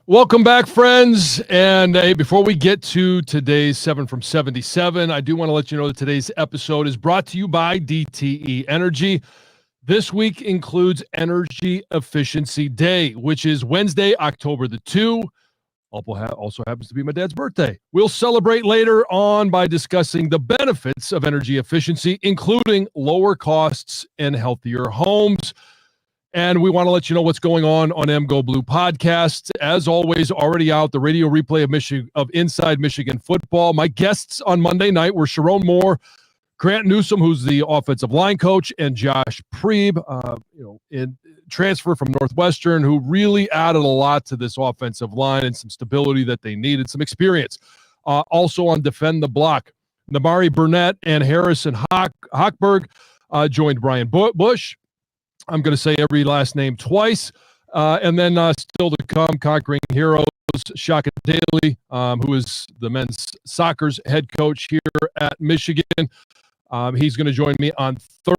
Welcome back, friends. And hey, before we get to today's 7 from 77, I do want to let you know that today's episode is brought to you by DTE Energy. This week includes Energy Efficiency Day, which is Wednesday, October the 2. Also happens to be my dad's birthday. We'll celebrate later on by discussing the benefits of energy efficiency, including lower costs and healthier homes. And we want to let you know what's going on M Go Blue podcast. As always, already out, the radio replay of Inside Michigan Football. My guests on Monday night were Sharon Moore, Grant Newsom, who's the offensive line coach, and Josh Preeb, in transfer from Northwestern, who really added a lot to this offensive line and some stability that they needed, some experience. Also on Defend the Block, Namari Burnett and Harrison Hochberg joined Brian Bush. I'm going to say every last name twice. And then still to come, Conquering Heroes, Shaka Daly, who is the men's soccer's head coach here at Michigan. He's going to join me on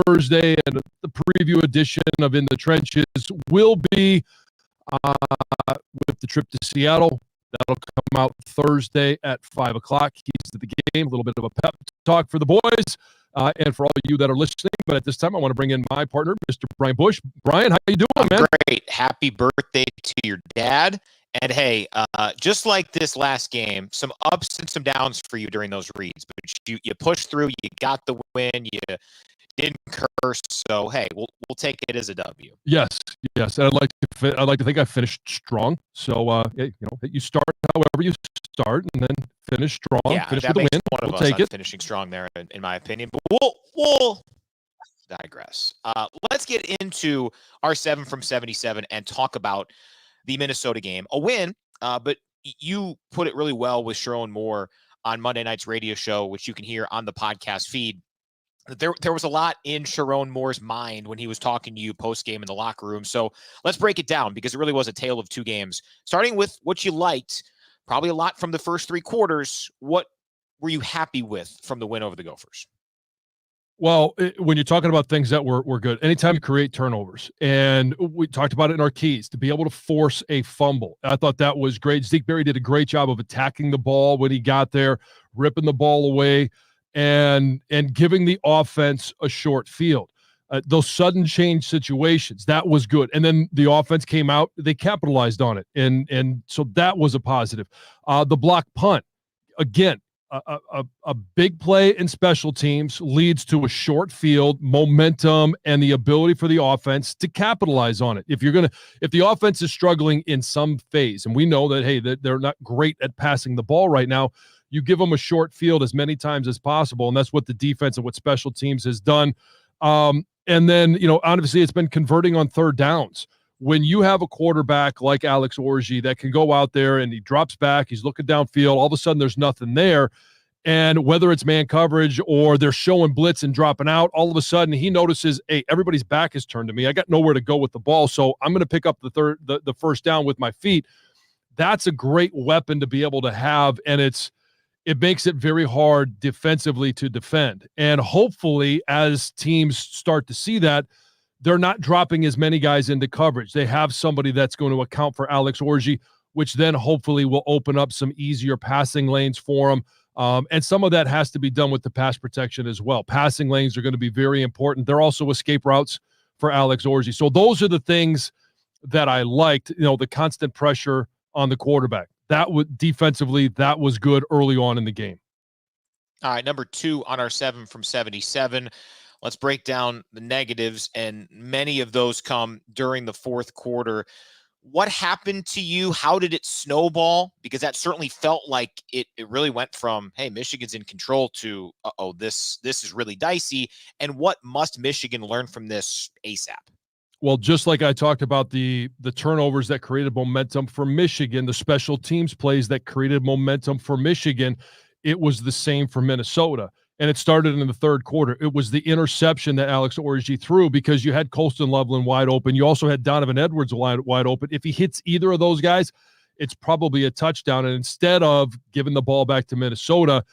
Thursday, and the preview edition of In the Trenches will be with the trip to Seattle. That'll come out Thursday at 5 o'clock. Keys to the game, a little bit of a pep talk for the boys. And for all of you that are listening, but at this time, I want to bring in my partner, Mr. Brian Bush. Brian, how you doing, man? Great. Happy birthday to your dad. And hey, just like this last game, some ups and some downs for you during those reads. But you pushed through, you got the win, you didn't curse. So hey, we'll take it as a W. Yes. And I'd like to think I finished strong. So you start however you start, and then finish strong. Yeah, finish that with a makes win. one of we'll us take it. Finishing strong there, in my opinion. But we'll digress. Let's get into our 7 from 77 and talk about the Minnesota game. A win, but you put it really well with Sharon Moore on Monday night's radio show, which you can hear on the podcast feed. There was a lot in Sharon Moore's mind when he was talking to you post-game in the locker room. So let's break it down, because it really was a tale of two games. Starting with what you liked, probably a lot from the first three quarters. What were you happy with from the win over the Gophers? Well, when you're talking about things that were good, anytime you create turnovers, and we talked about it in our keys, to be able to force a fumble, I thought that was great. Zeke Berry did a great job of attacking the ball when he got there, ripping the ball away, and giving the offense a short field. Those sudden change situations, that was good. And then the offense came out, they capitalized on it, and so that was a positive. The block punt, again, a big play in special teams leads to a short field, momentum, and the ability for the offense to capitalize on it. If the offense is struggling in some phase, and we know that, hey, that they're not great at passing the ball right now, you give them a short field as many times as possible, and that's what the defense and what special teams has done. And then, obviously it's been converting on third downs. When you have a quarterback like Alex Orji that can go out there and he drops back, he's looking downfield, all of a sudden there's nothing there. And whether it's man coverage or they're showing blitz and dropping out, all of a sudden he notices, hey, everybody's back is turned to me. I got nowhere to go with the ball, so I'm going to pick up the first down with my feet. That's a great weapon to be able to have, and it makes it very hard defensively to defend. And hopefully, as teams start to see that, they're not dropping as many guys into coverage. They have somebody that's going to account for Alex Orji, which then hopefully will open up some easier passing lanes for him. And some of that has to be done with the pass protection as well. Passing lanes are going to be very important. They're also escape routes for Alex Orji. So those are the things that I liked, the constant pressure on the quarterback. Defensively, that was good early on in the game. All right, number 2 on our 7 from 77. Let's break down the negatives, and many of those come during the fourth quarter. What happened to you? How did it snowball? Because that certainly felt like it really went from, hey, Michigan's in control to, this is really dicey. And what must Michigan learn from this ASAP? Well, just like I talked about the turnovers that created momentum for Michigan, the special teams plays that created momentum for Michigan, it was the same for Minnesota. And it started in the third quarter. It was the interception that Alex Orji threw, because you had Colston Loveland wide open. You also had Donovan Edwards wide open. If he hits either of those guys, it's probably a touchdown. And instead of giving the ball back to Minnesota,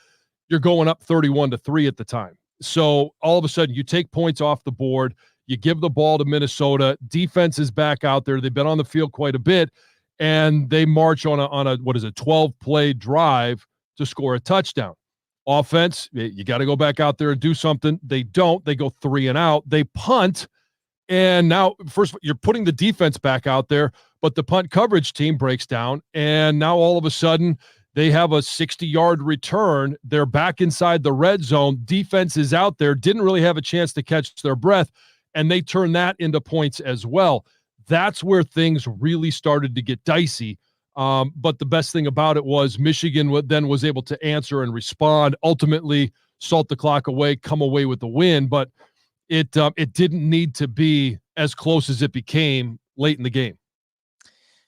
you're going up 31-3 at the time. So all of a sudden you take points off the board. You give the ball to Minnesota. Defense is back out there. They've been on the field quite a bit. and they march on a what is it, 12-play drive to score a touchdown. Offense, you got to go back out there and do something. They don't. They go 3 and out. They punt, and now first you're putting the defense back out there, but the punt coverage team breaks down, and now all of a sudden they have a 60-yard return. They're back inside the red zone. Defense is out there, didn't really have a chance to catch their breath, and they turn that into points as well. That's where things really started to get dicey. But the best thing about it was Michigan then was able to answer and respond, ultimately salt the clock away, come away with the win. But it didn't need to be as close as it became late in the game.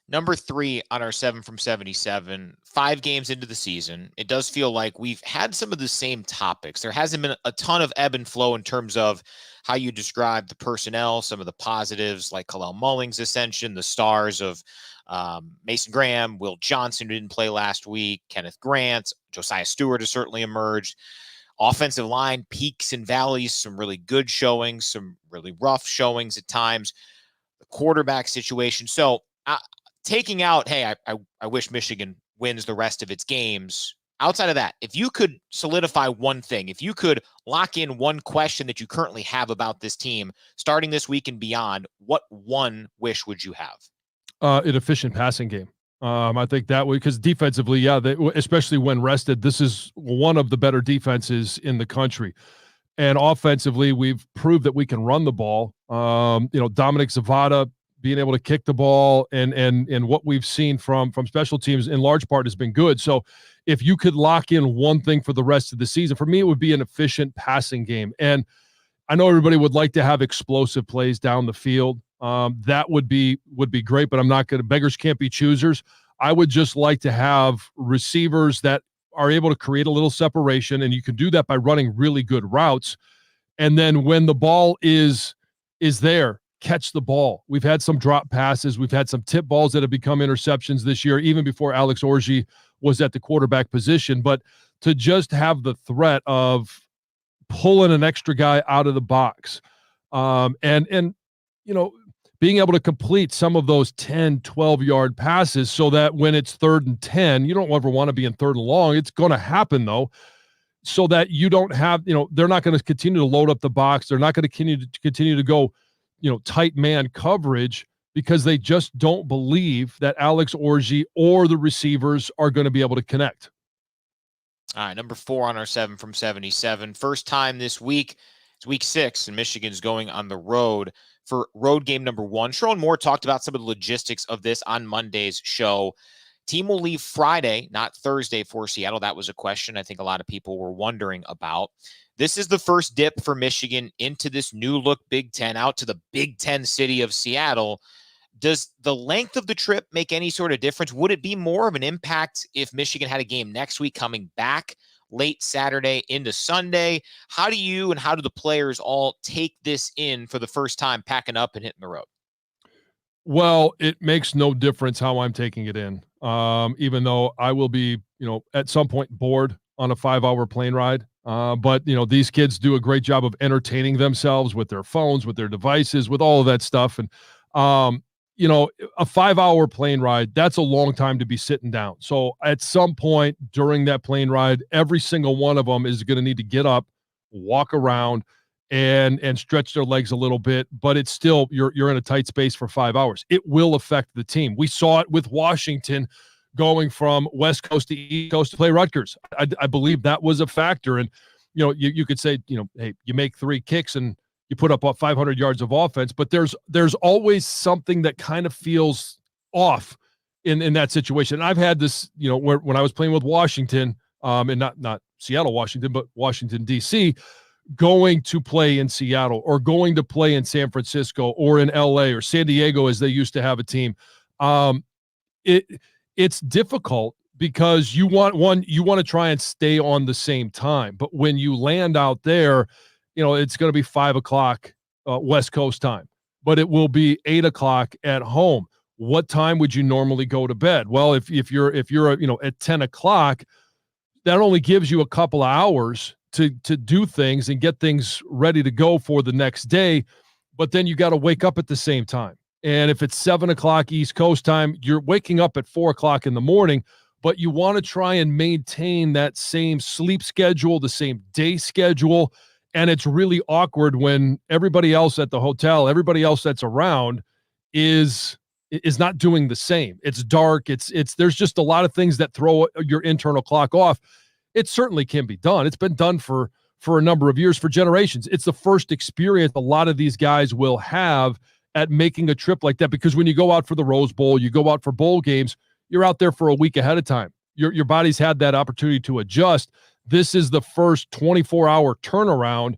Number 3 on our 7 from 77, 5 games into the season. It does feel like we've had some of the same topics. There hasn't been a ton of ebb and flow in terms of how you describe the personnel, some of the positives like Kalel Mulling's ascension, the stars of Mason Graham, Will Johnson, who didn't play last week, Kenneth Grant, Josiah Stewart has certainly emerged. Offensive line, peaks and valleys, some really good showings, some really rough showings at times. The quarterback situation. So taking out, hey, I wish Michigan wins the rest of its games. Outside of that, if you could solidify one thing, if you could lock in one question that you currently have about this team starting this week and beyond, what one wish would you have? An efficient passing game. I think that way, because defensively, yeah, especially when rested, this is one of the better defenses in the country. And offensively, we've proved that we can run the ball. Dominic Zavada being able to kick the ball and what we've seen from special teams in large part has been good. So if you could lock in one thing for the rest of the season, for me, it would be an efficient passing game. And I know everybody would like to have explosive plays down the field. That would be great, but I'm not going to, beggars can't be choosers. I would just like to have receivers that are able to create a little separation, and you can do that by running really good routes. And then when the ball is there, catch the ball. We've had some drop passes. We've had some tip balls that have become interceptions this year, even before Alex Orji was at the quarterback position. But to just have the threat of pulling an extra guy out of the box, and being able to complete some of those 10, 12-yard passes so that when it's 3rd and 10, you don't ever want to be in 3rd and long. It's going to happen, though, so that you don't have, they're not going to continue to load up the box. They're not going to continue to go, tight man coverage, because they just don't believe that Alex Orji or the receivers are going to be able to connect. All right, number 4 on our 7 from 77. First time this week. It's week 6, and Michigan's going on the road for road game number 1. Sherrone Moore talked about some of the logistics of this on Monday's show. Team will leave Friday, not Thursday, for Seattle. That was a question I think a lot of people were wondering about. This is the first dip for Michigan into this new look Big Ten, out to the Big Ten city of Seattle. Does the length of the trip make any sort of difference? Would it be more of an impact if Michigan had a game next week coming back late Saturday into Sunday? How do you and how do the players all take this in for the first time, packing up and hitting the road? Well, it makes no difference how I'm taking it in, even though I will be, at some point bored on a 5-hour plane ride. But these kids do a great job of entertaining themselves with their phones, with their devices, with all of that stuff. And, a 5-hour plane ride, that's a long time to be sitting down. So at some point during that plane ride, every single one of them is going to need to get up, walk around, and stretch their legs a little bit. But it's still, you're in a tight space for 5 hours. It will affect the team. We saw it with Washington going from West Coast to East Coast to play Rutgers. I believe that was a factor. And, you could say, hey, you make 3 kicks and you put up 500 yards of offense, but there's always something that kind of feels off in that situation. And I've had this, when I was playing with Washington, and not Seattle, Washington, but Washington, D.C., going to play in Seattle or going to play in San Francisco or in LA or San Diego, as they used to have a team. It's difficult because you want to try and stay on the same time. But when you land out there, it's going to be 5:00 West Coast time, but it will be 8:00 at home. What time would you normally go to bed? Well, if you're at 10:00, that only gives you a couple of hours to do things and get things ready to go for the next day. But then you got to wake up at the same time. And if it's 7:00 East Coast time, you're waking up at 4:00 in the morning, but you want to try and maintain that same sleep schedule, the same day schedule. And it's really awkward when everybody else at the hotel, everybody else that's around is not doing the same. It's dark. There's just a lot of things that throw your internal clock off. It certainly can be done. It's been done for a number of years, for generations. It's the first experience a lot of these guys will have at making a trip like that, because when you go out for the Rose Bowl, you go out for bowl games, you're out there for a week ahead of time. Your body's had that opportunity to adjust. This is the first 24-hour turnaround.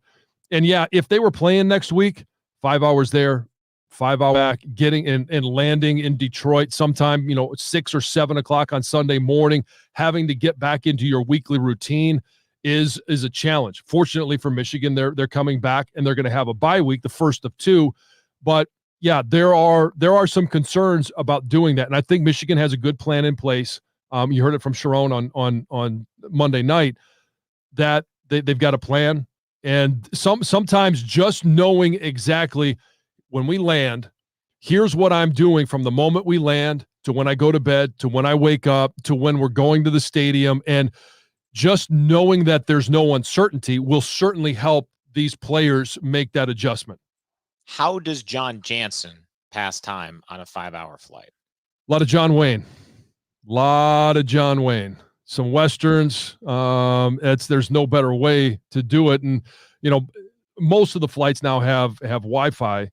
And yeah, if they were playing next week, 5 hours there, 5 hours back, getting and landing in Detroit sometime, 6 or 7 o'clock on Sunday morning, having to get back into your weekly routine is a challenge. Fortunately for Michigan, they're coming back and they're going to have a bye week, the first of two. But yeah, there are some concerns about doing that, and I think Michigan has a good plan in place. You heard it from Sharon on Monday night that they've got a plan, and sometimes just knowing exactly when we land, here's what I'm doing from the moment we land to when I go to bed to when I wake up to when we're going to the stadium, and just knowing that there's no uncertainty will certainly help these players make that adjustment. How does John Jansen pass time on a 5-hour flight? A lot of John Wayne. Some Westerns. There's no better way to do it. And, most of the flights now have Wi-Fi.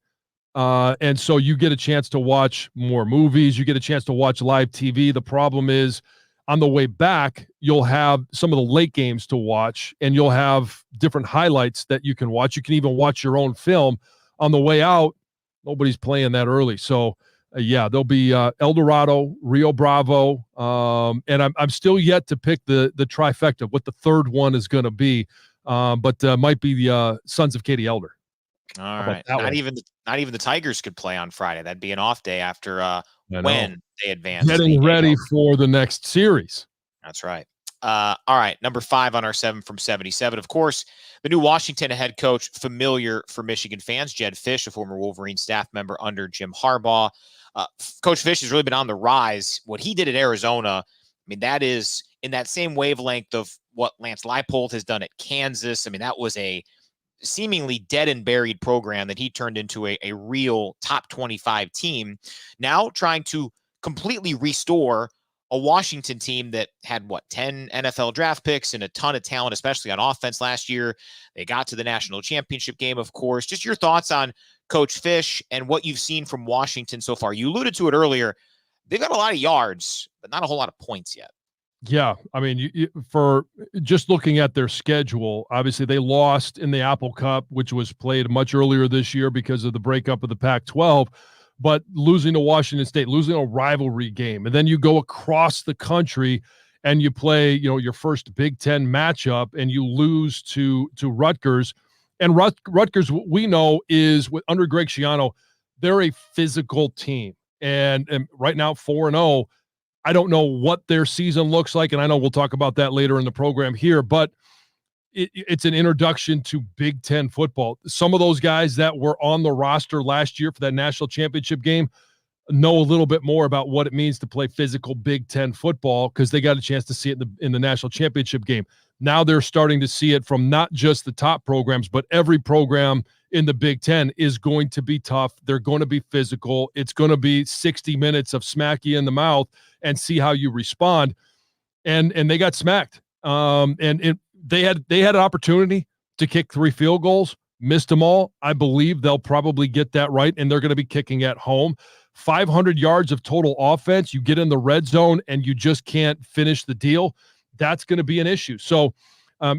And so you get a chance to watch more movies. You get a chance to watch live TV. The problem is on the way back, you'll have some of the late games to watch, and you'll have different highlights that you can watch. You can even watch your own film. On the way out, nobody's playing that early. So, there'll be El Dorado, Rio Bravo, and I'm still yet to pick the trifecta, what the third one is going to be, but might be the Sons of Katie Elder. All right. Not even the Tigers could play on Friday. That'd be an off day after when they advance. Getting ready for the next series. That's right. All right, number 5 on our 7 from 77. Of course, the new Washington head coach, familiar for Michigan fans, Jedd Fisch, a former Wolverine staff member under Jim Harbaugh. Coach Fisch has really been on the rise. What he did at Arizona, that is in that same wavelength of what Lance Leipold has done at Kansas. That was a seemingly dead and buried program that he turned into a real top 25 team. Now trying to completely restore a Washington team that had 10 NFL draft picks and a ton of talent, especially on offense last year. They got to the national championship game, of course. Just your thoughts on Coach Fisch and what you've seen from Washington so far. You alluded to it earlier. They've got a lot of yards, but not a whole lot of points yet. Yeah, for just looking at their schedule, obviously they lost in the Apple Cup, which was played much earlier this year because of the breakup of the Pac-12. But losing to Washington State, losing a rivalry game, and then you go across the country and you play, your first Big Ten matchup, and you lose to Rutgers. And Rutgers, we know, is under Greg Schiano, they're a physical team, and right now 4-0. I don't know what their season looks like, and I know we'll talk about that later in the program here, but it's an introduction to Big Ten football. Some of those guys that were on the roster last year for that national championship game know a little bit more about what it means to play physical Big Ten football because they got a chance to see it in the national championship game. Now they're starting to see it from not just the top programs, but every program in the Big Ten is going to be tough. They're going to be physical. It's going to be 60 minutes of smack you in the mouth and see how you respond. And they got smacked. They had an opportunity to kick 3 field goals, missed them all. I believe they'll probably get that right, and they're going to be kicking at home. 500 yards of total offense, you get in the red zone, and you just can't finish the deal. That's going to be an issue. So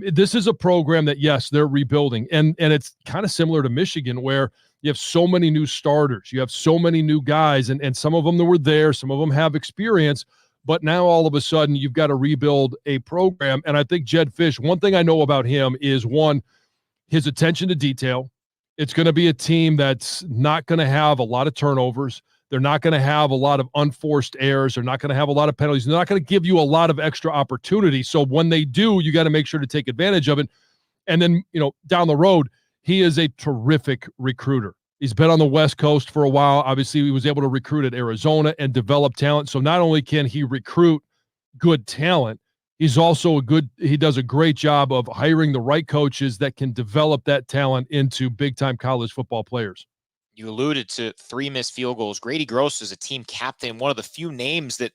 this is a program that, yes, they're rebuilding, and it's kind of similar to Michigan where you have so many new starters. You have so many new guys, and some of them that were there, some of them have experience, but now all of a sudden you've got to rebuild a program. And I think Jedd Fisch, one thing I know about him is, one, his attention to detail. It's going to be a team that's not going to have a lot of turnovers. They're not going to have a lot of unforced errors. They're not going to have a lot of penalties. They're not going to give you a lot of extra opportunity. So when they do, you got to make sure to take advantage of it. And then, down the road, he is a terrific recruiter. He's been on the West Coast for a while. Obviously, he was able to recruit at Arizona and develop talent. So not only can he recruit good talent, he's also he does a great job of hiring the right coaches that can develop that talent into big-time college football players. You alluded to 3 missed field goals. Grady Gross is a team captain, one of the few names that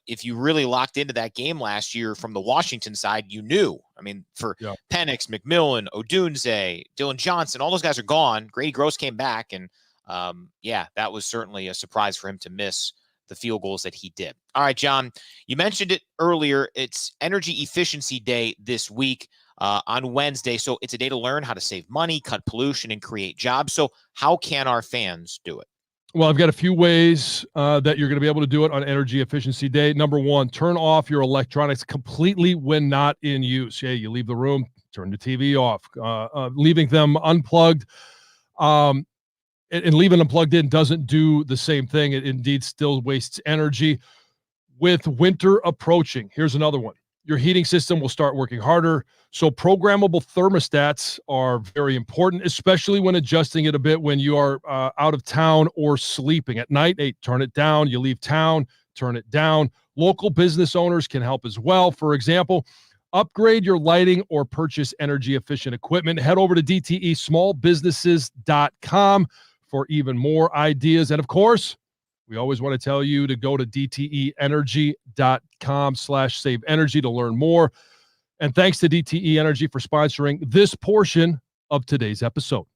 if you really locked into that game last year from the Washington side, you knew. I mean, for Penix, McMillan, Odunze, Dylan Johnson, all those guys are gone. Grady Gross came back, and that was certainly a surprise for him to miss the field goals that he did. All right, John, you mentioned it earlier. It's Energy Efficiency Day this week on Wednesday, so it's a day to learn how to save money, cut pollution, and create jobs. So how can our fans do it? Well, I've got a few ways that you're going to be able to do it on Energy Efficiency Day. Number one, turn off your electronics completely when not in use. Yeah, you leave the room, turn the TV off. Leaving them unplugged and leaving them plugged in doesn't do the same thing. It indeed still wastes energy. With winter approaching, here's another one. Your heating system will start working harder. So programmable thermostats are very important, especially when adjusting it a bit when you are out of town or sleeping at night. Hey, turn it down. You leave town, turn it down. Local business owners can help as well. For example, upgrade your lighting or purchase energy efficient equipment. Head over to dtesmallbusinesses.com for even more ideas. And of course, we always want to tell you to go to dteenergy.com/save energy to learn more. And thanks to DTE Energy for sponsoring this portion of today's episode.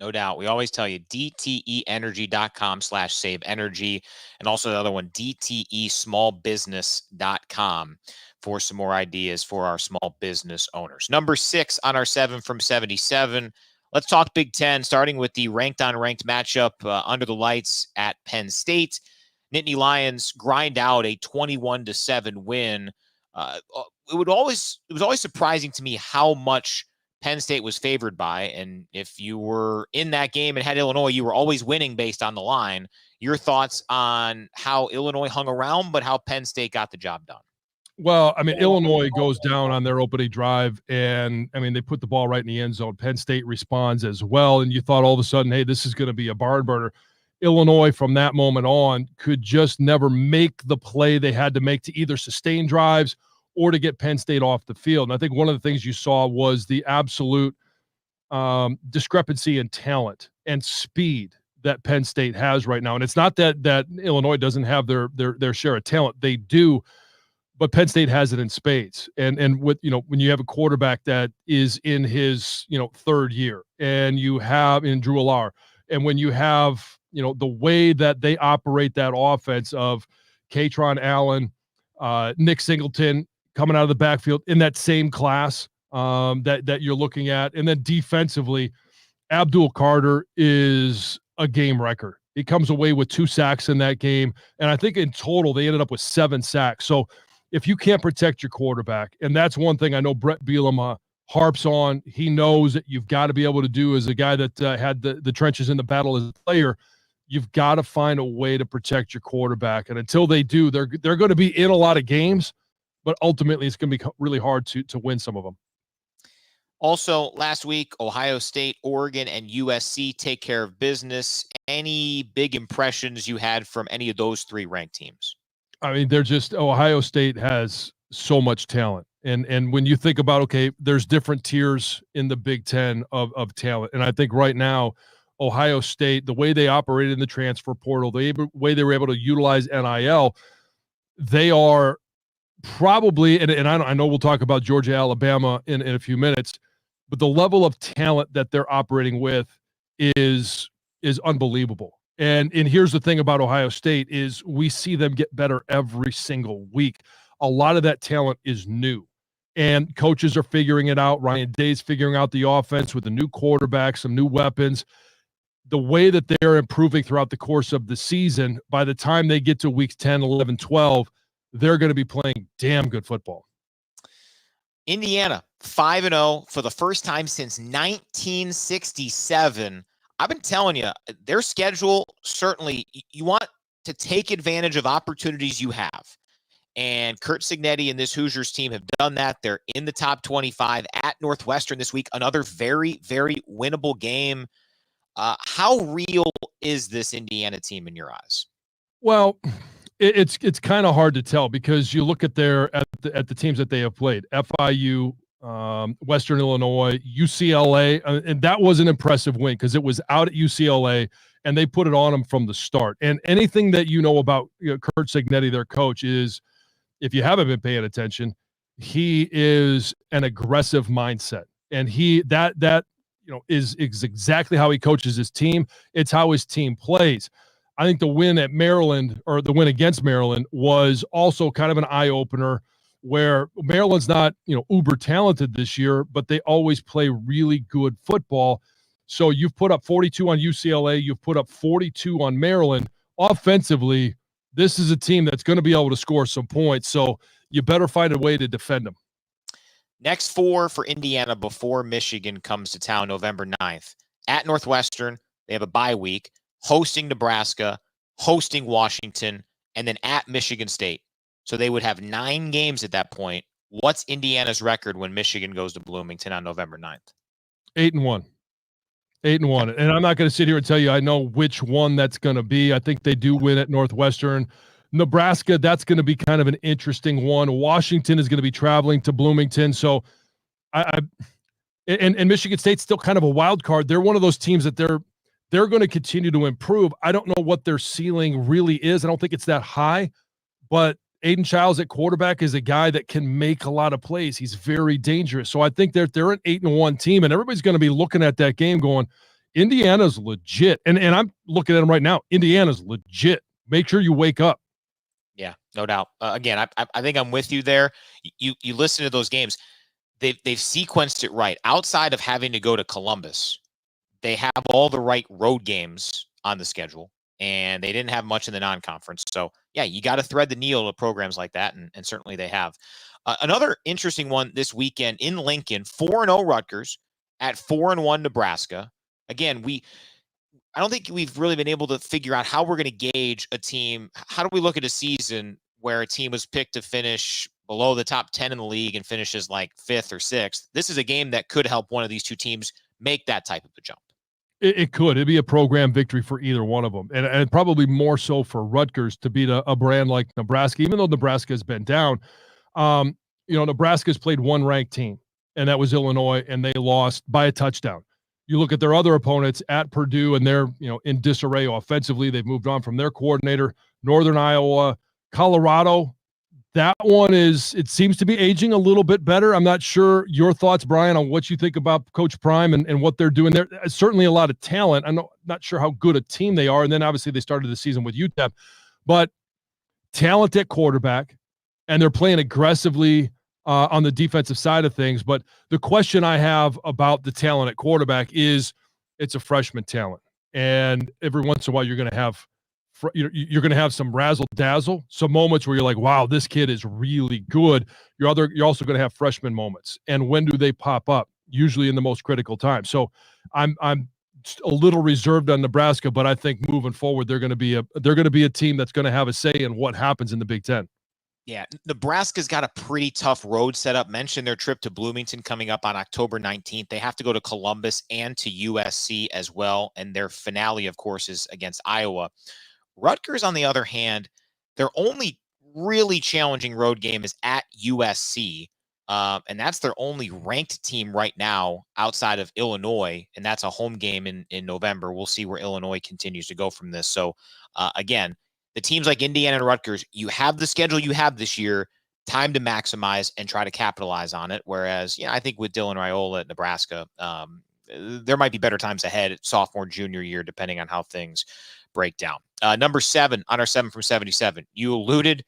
No doubt. We always tell you dteenergy.com/save energy. And also the other one, dtesmallbusiness.com for some more ideas for our small business owners. Number 6 on our 7 from 77. Let's talk Big Ten, starting with the ranked-on-ranked matchup under the lights at Penn State. Nittany Lions grind out a 21-7 win. It was always surprising to me how much Penn State was favored by. And if you were in that game and had Illinois, you were always winning based on the line. Your thoughts on how Illinois hung around, but how Penn State got the job done? Well, I mean, Illinois goes down on their opening drive, and I mean, they put the ball right in the end zone. Penn State responds as well, and you thought all of a sudden, hey, this is going to be a barn burner. Illinois, from that moment on, could just never make the play they had to make to either sustain drives or to get Penn State off the field. And I think one of the things you saw was the absolute discrepancy in talent and speed that Penn State has right now. And it's not that Illinois doesn't have their share of talent; they do. But Penn State has it in spades. And with, when you have a quarterback that is in his, third year, and you have in Drew Allar, and when you have, the way that they operate that offense of Katron Allen, Nick Singleton coming out of the backfield in that same class that you're looking at. And then defensively, Abdul Carter is a game wrecker. He comes away with 2 sacks in that game. And I think in total, they ended up with 7 sacks. So if you can't protect your quarterback, and that's one thing I know Brett Bielema harps on, he knows that you've got to be able to do as a guy that had the trenches in the battle as a player, you've got to find a way to protect your quarterback. And until they do, they're going to be in a lot of games, but ultimately it's going to be really hard to win some of them. Also, last week, Ohio State, Oregon, and USC take care of business. Any big impressions you had from any of those 3 ranked teams? I mean, Ohio State has so much talent. And when you think about, okay, there's different tiers in the Big Ten of talent. And I think right now, Ohio State, the way they operated in the transfer portal, the way they were able to utilize NIL, they are probably, and I know we'll talk about Georgia, Alabama in a few minutes, but the level of talent that they're operating with is unbelievable. And here's the thing about Ohio State is we see them get better every single week. A lot of that talent is new, and coaches are figuring it out. Ryan Day's figuring out the offense with a new quarterback, some new weapons. The way that they're improving throughout the course of the season, by the time they get to weeks 10, 11, 12, they're going to be playing damn good football. Indiana, 5-0 for the first time since 1967. I've been telling you, their schedule, certainly, you want to take advantage of opportunities you have. And Curt Cignetti and this Hoosiers team have done that. They're in the top 25 at Northwestern this week. Another very, very winnable game. How real is this Indiana team in your eyes? Well, it's kind of hard to tell because you look at the teams that they have played: FIU, Western Illinois, UCLA, and that was an impressive win because it was out at UCLA and they put it on them from the start. And anything that you know about Kurt Signetti, their coach, is if you haven't been paying attention, he is an aggressive mindset, and he that is exactly how he coaches his team. It's how his team plays. I think the win at Maryland, or the win against Maryland, was also kind of an eye opener, where Maryland's not uber talented this year, but they always play really good football. So you've put up 42 on UCLA, you've put up 42 on Maryland. Offensively, this is a team that's going to be able to score some points. So you better find a way to defend them. Next four for Indiana before Michigan comes to town November 9th. At Northwestern, they have a bye week, hosting Nebraska, hosting Washington, and then at Michigan State. So they would have 9 games at that point. What's Indiana's record when Michigan goes to Bloomington on November 9th? 8-1. 8-1. And I'm not going to sit here and tell you I know which one that's going to be. I think they do win at Northwestern. Nebraska, that's going to be kind of an interesting one. Washington is going to be traveling to Bloomington. So and Michigan State's still kind of a wild card. They're one of those teams that they're going to continue to improve. I don't know what their ceiling really is. I don't think it's that high, but Aiden Childs at quarterback is a guy that can make a lot of plays. He's very dangerous. So I think they're an 8-1 team, and everybody's going to be looking at that game going, Indiana's legit. And I'm looking at them right now. Indiana's legit. Make sure you wake up. Yeah, no doubt. Again, I think I'm with you there. You listen to those games. They've sequenced it right. Outside of having to go to Columbus, they have all the right road games on the schedule, and they didn't have much in the non-conference. So, yeah, you got to thread the needle to programs like that, and certainly they have. Another interesting one this weekend in Lincoln, 4-0 Rutgers at 4-1 Nebraska. Again, I don't think we've really been able to figure out how we're going to gauge a team. How do we look at a season where a team was picked to finish below the top 10 in the league and finishes like 5th or 6th? This is a game that could help one of these two teams make that type of a jump. It could. It'd be a program victory for either one of them. And probably more so for Rutgers to beat a brand like Nebraska, even though Nebraska has been down. Nebraska's played one ranked team, and that was Illinois, and they lost by a touchdown. You look at their other opponents at Purdue, and they're in disarray offensively. They've moved on from their coordinator. Northern Iowa, Colorado. That one it seems to be aging a little bit better. I'm not sure your thoughts, Brian, on what you think about Coach Prime and what they're doing there. Certainly a lot of talent. I'm not sure how good a team they are. And then obviously they started the season with UTEP, but talent at quarterback, and they're playing aggressively on the defensive side of things. But the question I have about the talent at quarterback is it's a freshman talent. And every once in a while you're going to have some razzle dazzle, some moments where you're like, wow, this kid is really good. You're also going to have freshman moments. And when do they pop up? Usually in the most critical time. So I'm a little reserved on Nebraska, but I think moving forward, they're going to be a team that's going to have a say in what happens in the Big Ten. Yeah, Nebraska's got a pretty tough road setup. Mentioned their trip to Bloomington coming up on October 19th. They have to go to Columbus and to USC as well. And their finale, of course, is against Iowa. Rutgers, on the other hand, their only really challenging road game is at USC. And that's their only ranked team right now outside of Illinois. And that's a home game in November. We'll see where Illinois continues to go from this. So, again, the teams like Indiana and Rutgers, you have the schedule you have this year, time to maximize and try to capitalize on it. Whereas, I think with Dylan Raiola at Nebraska, there might be better times ahead sophomore, junior year, depending on how things break down. Number 7 on our 7 from 77. You alluded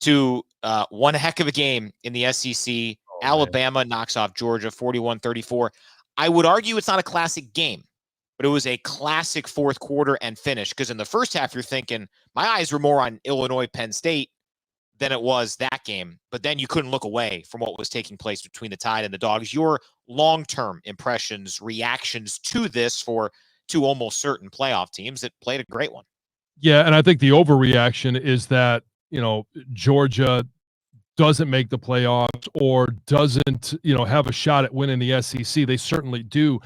to one heck of a game in the SEC. Alabama knocks off Georgia 41-34. I would argue it's not a classic game, but it was a classic fourth quarter and finish, because in the first half, you're thinking, my eyes were more on Illinois, Penn State than it was that game. But then you couldn't look away from what was taking place between the Tide and the Dogs. Your long-term impressions, reactions to this for two almost certain playoff teams that played a great one. Yeah, and I think the overreaction is that, Georgia doesn't make the playoffs or doesn't, have a shot at winning the SEC. They certainly do.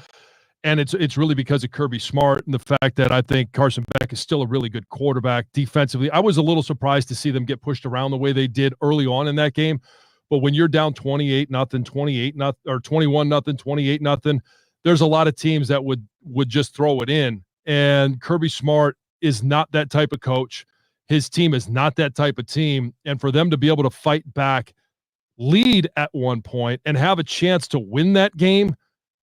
And it's really because of Kirby Smart and the fact that I think Carson Beck is still a really good quarterback defensively. I was a little surprised to see them get pushed around the way they did early on in that game. But when you're down 28-0, 28-0, or 21-0, 28-0, there's a lot of teams that would just throw it in. And Kirby Smart is not that type of coach. His team is not that type of team. And for them to be able to fight back, lead at one point, and have a chance to win that game,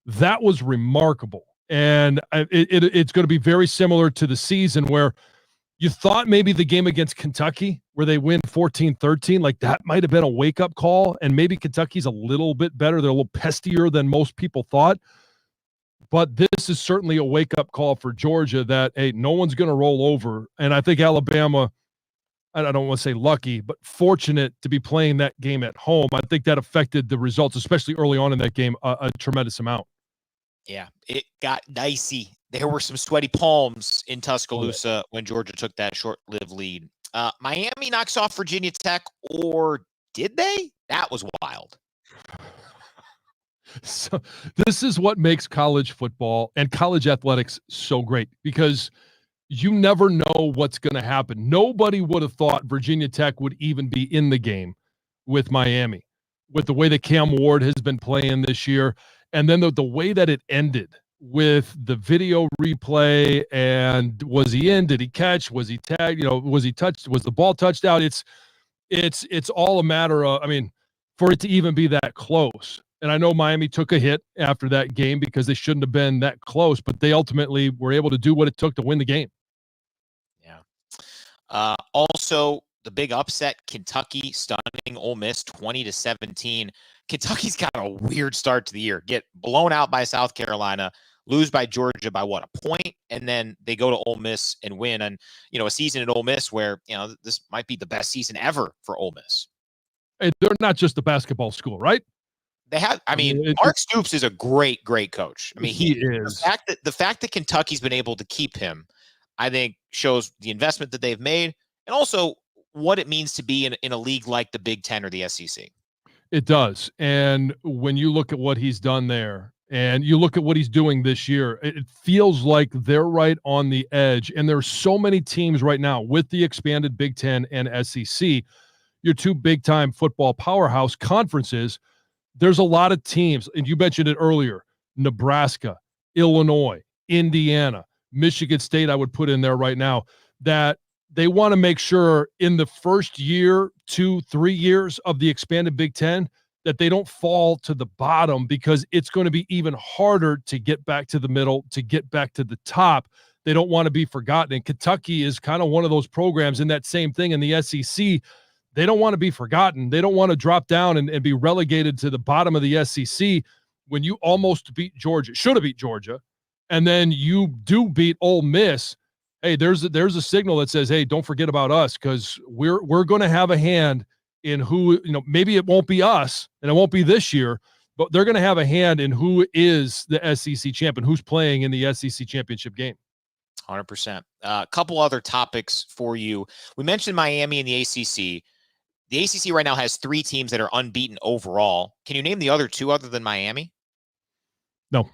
that was remarkable. And it's going to be very similar to the season where you thought maybe the game against Kentucky where they win 14-13, like that might have been a wake-up call, and maybe Kentucky's a little bit better. They're a little pestier than most people thought. But this is certainly a wake-up call for Georgia that, hey, no one's going to roll over. And I think Alabama, I don't want to say lucky, but fortunate to be playing that game at home. I think that affected the results, especially early on in that game, a tremendous amount. Yeah, it got dicey. There were some sweaty palms in Tuscaloosa when Georgia took that short-lived lead. Miami knocks off Virginia Tech, or did they? That was wild. So this is what makes college football and college athletics so great, because you never know what's going to happen. Nobody would have thought Virginia Tech would even be in the game with Miami, with the way that Cam Ward has been playing this year. And then the way that it ended with the video replay, and was he in? Did he catch? Was he tagged? Was he touched? Was the ball touched out? It's all a matter of, for it to even be that close. And I know Miami took a hit after that game because they shouldn't have been that close, but they ultimately were able to do what it took to win the game. Yeah. Also, the big upset, Kentucky stunning Ole Miss 20-17. Kentucky's got a weird start to the year. Get blown out by South Carolina, lose by Georgia by a point, and then they go to Ole Miss and win. And, a season at Ole Miss where, this might be the best season ever for Ole Miss. Hey, they're not just a basketball school, right? They have, Mark Stoops is a great coach. He is. The fact that Kentucky's been able to keep him, I think, shows the investment that they've made, and also what it means to be in a league like the Big Ten or the SEC. It does. And when you look at what he's done there, and you look at what he's doing this year, it feels like they're right on the edge. And there's so many teams right now with the expanded Big Ten and SEC, your two big-time football powerhouse conferences. There's a lot of teams, and you mentioned it earlier, Nebraska, Illinois, Indiana, Michigan State, I would put in there right now, that they want to make sure in the first year, 2-3 years of the expanded Big Ten that they don't fall to the bottom, because it's going to be even harder to get back to the middle, to get back to the top. They don't want to be forgotten. And Kentucky is kind of one of those programs in that same thing in the SEC. They don't want to be forgotten. They don't want to drop down and be relegated to the bottom of the SEC when you almost beat Georgia, should have beat Georgia, and then you do beat Ole Miss. Hey, there's a signal that says, hey, don't forget about us, because we're going to have a hand in who, maybe it won't be us and it won't be this year, but they're going to have a hand in who is the SEC champion, who's playing in the SEC championship game. 100%. A couple other topics for you. We mentioned Miami and the ACC. The ACC right now has 3 teams that are unbeaten overall. Can you name the other 2 other than Miami? No.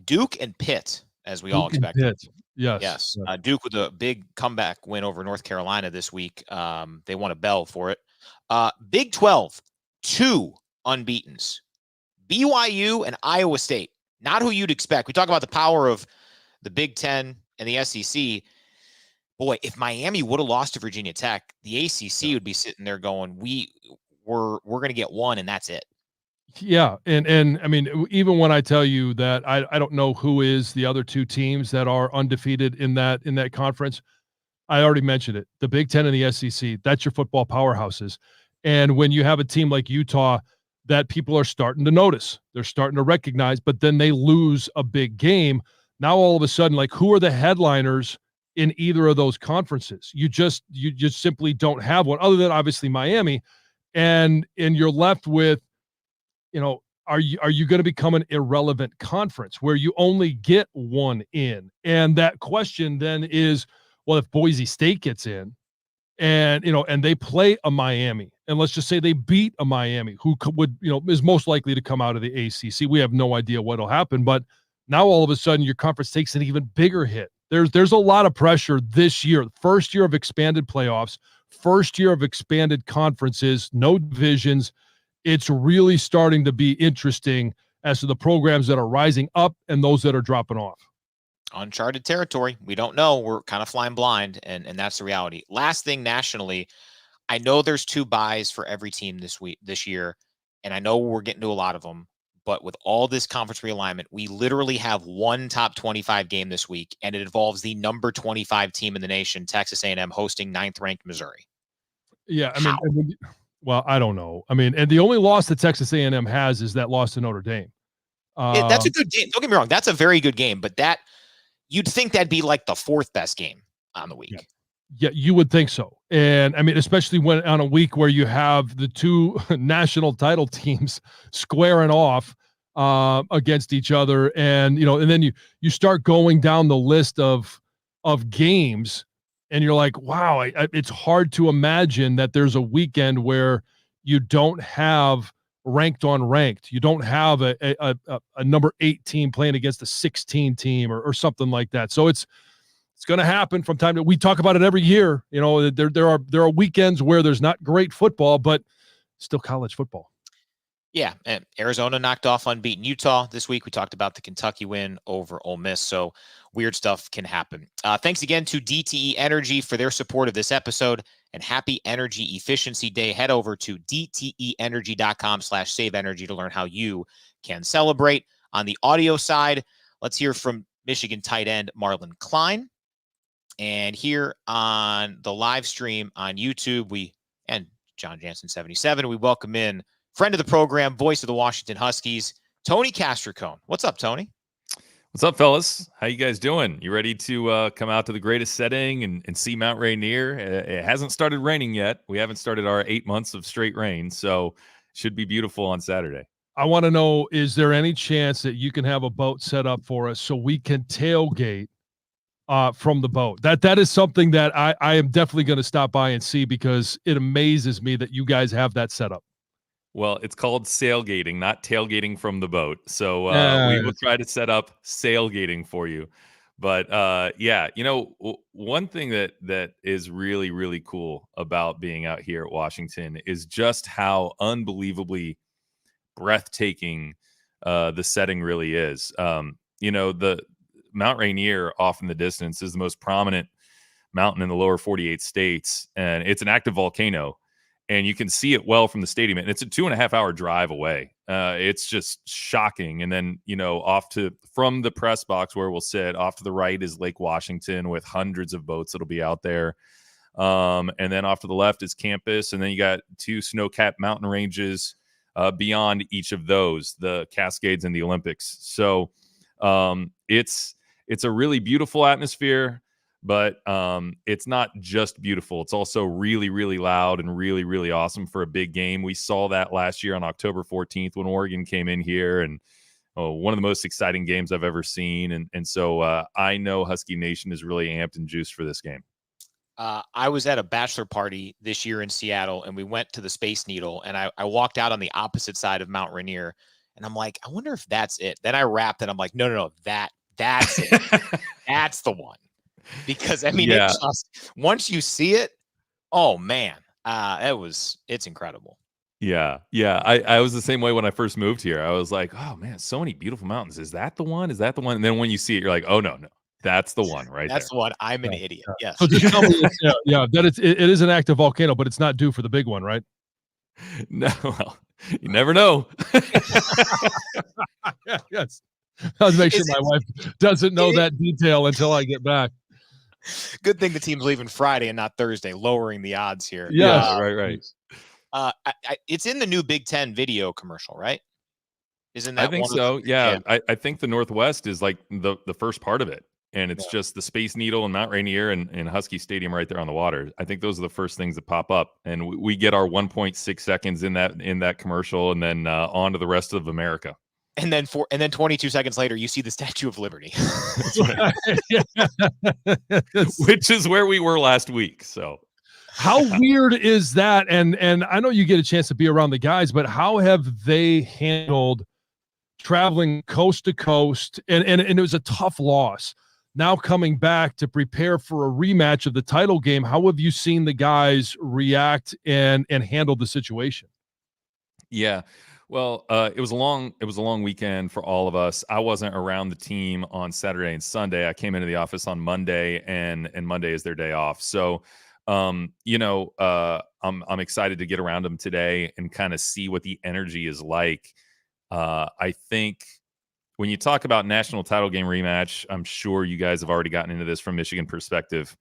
Duke and Pitt, as we all expected. Yes. Duke with a big comeback win over North Carolina this week. They won a bell for it. Big 12, 2 unbeatens. BYU and Iowa State. Not who you'd expect. We talk about the power of the Big Ten and the SEC. Boy, if Miami would have lost to Virginia Tech, the ACC would be sitting there going, we're going to get 1, and that's it. Yeah. And even when I tell you that I don't know who is the other 2 teams that are undefeated in that conference, I already mentioned it. The Big Ten and the SEC, that's your football powerhouses. And when you have a team like Utah that people are starting to notice, they're starting to recognize, but then they lose a big game. Now, all of a sudden, like, who are the headliners in either of those conferences? You just simply don't have one, other than obviously Miami. And you're left with, are you going to become an irrelevant conference where you only get 1 in? And that question then is, well, if Boise State gets in and they play a Miami, and let's just say they beat a Miami who is most likely to come out of the ACC. We have no idea what'll happen, but Now all of a sudden your conference takes an even bigger hit. There's a lot of pressure this year. First year of expanded playoffs, first year of expanded conferences, no divisions. It's really starting to be interesting as to the programs that are rising up and those that are dropping off. Uncharted territory. We don't know. We're kind of flying blind, and that's the reality. Last thing nationally, I know there's 2 buys for every team this year, and I know we're getting to a lot of them. But with all this conference realignment, we literally have one top 25 game this week, and it involves the number 25 team in the nation, Texas A&M, hosting 9th-ranked Missouri. Yeah, I mean, well, I don't know. I mean, and the only loss that Texas A&M has is that loss to Notre Dame. That's a good game. Don't get me wrong. That's a very good game, but you'd think that'd be like the 4th best game on the week. Yeah, you would think so. And I mean, especially when on a week where you have the 2 national title teams squaring off against each other. And, and then you start going down the list of games and you're like, wow, it's hard to imagine that there's a weekend where you don't have ranked on ranked. You don't have a number 8 team playing against a 16 team or something like that. So it's going to happen from time to. We talk about it every year. There are weekends where there's not great football, but still college football. Yeah, and Arizona knocked off unbeaten Utah this week. We talked about the Kentucky win over Ole Miss, so weird stuff can happen. Thanks again to DTE Energy for their support of this episode, and happy Energy Efficiency Day. Head over to dteenergy.com/saveenergy to learn how you can celebrate. On the audio side, let's hear from Michigan tight end Marlin Klein. And here on the live stream on YouTube, and John Jansen 77, we welcome in friend of the program, voice of the Washington Huskies, Tony Castricone. What's up, Tony? What's up, fellas? How you guys doing? You ready to come out to the greatest setting and see Mount Rainier? It hasn't started raining yet. We haven't started our 8 months of straight rain, so it should be beautiful on Saturday. I want to know, is there any chance that you can have a boat set up for us so we can tailgate from the boat? That is something that I am definitely going to stop by and see, because it amazes me that you guys have that set up. Well, it's called sailgating, not tailgating from the boat. So we will try to set up sailgating for you. But yeah, one thing that is really, really cool about being out here at Washington is just how unbelievably breathtaking the setting really is. The Mount Rainier off in the distance is the most prominent mountain in the lower 48 states, and it's an active volcano. And you can see it well from the stadium. And it's a 2.5-hour drive away. It's just shocking. And then, from the press box where we'll sit, off to the right is Lake Washington with hundreds of boats that'll be out there. And then off to the left is campus. And then you got 2 snow-capped mountain ranges beyond each of those, the Cascades and the Olympics. So it's a really beautiful atmosphere. But it's not just beautiful. It's also really, really loud and really, really awesome for a big game. We saw that last year on October 14th when Oregon came in here, and one of the most exciting games I've ever seen. And so I know Husky Nation is really amped and juiced for this game. I was at a bachelor party this year in Seattle, and we went to the Space Needle, and I walked out on the opposite side of Mount Rainier, and I'm like, I wonder if that's it. Then I wrapped, and I'm like, no, that's it. That's the one. Because it's just, once you see it, oh man, it's incredible. Yeah. I was the same way when I first moved here. I was like, oh man, so many beautiful mountains. Is that the one? And then when you see it, you're like, oh no, that's the one right there. That's the one. I'm an idiot. Yes. So just tell me, that it is an active volcano, but it's not due for the big one, right? No, well, you never know. Yes. I'll make sure my wife doesn't know that detail until I get back. Good thing the team's leaving Friday and not Thursday, lowering the odds here. Yeah, right. It's in the new Big Ten video commercial, right? Isn't that? I think so. Yeah. I think the Northwest is like the first part of it, and it's just the Space Needle and Mount Rainier and Husky Stadium right there on the water. I think those are the first things that pop up, and we get our 1.6 seconds in that commercial, and then on to the rest of America. And then 22 seconds later, you see the Statue of Liberty, which is where we were last week. So, how weird is that? And I know you get a chance to be around the guys, but how have they handled traveling coast to coast, and it was a tough loss. Now coming back to prepare for a rematch of the title game, how have you seen the guys react and handle the situation? Yeah. Well, it was a long weekend for all of us. I wasn't around the team on Saturday and Sunday. I came into the office on Monday, and Monday is their day off. So, I'm excited to get around them today and kind of see what the energy is like. I think when you talk about national title game rematch, I'm sure you guys have already gotten into this from Michigan perspective.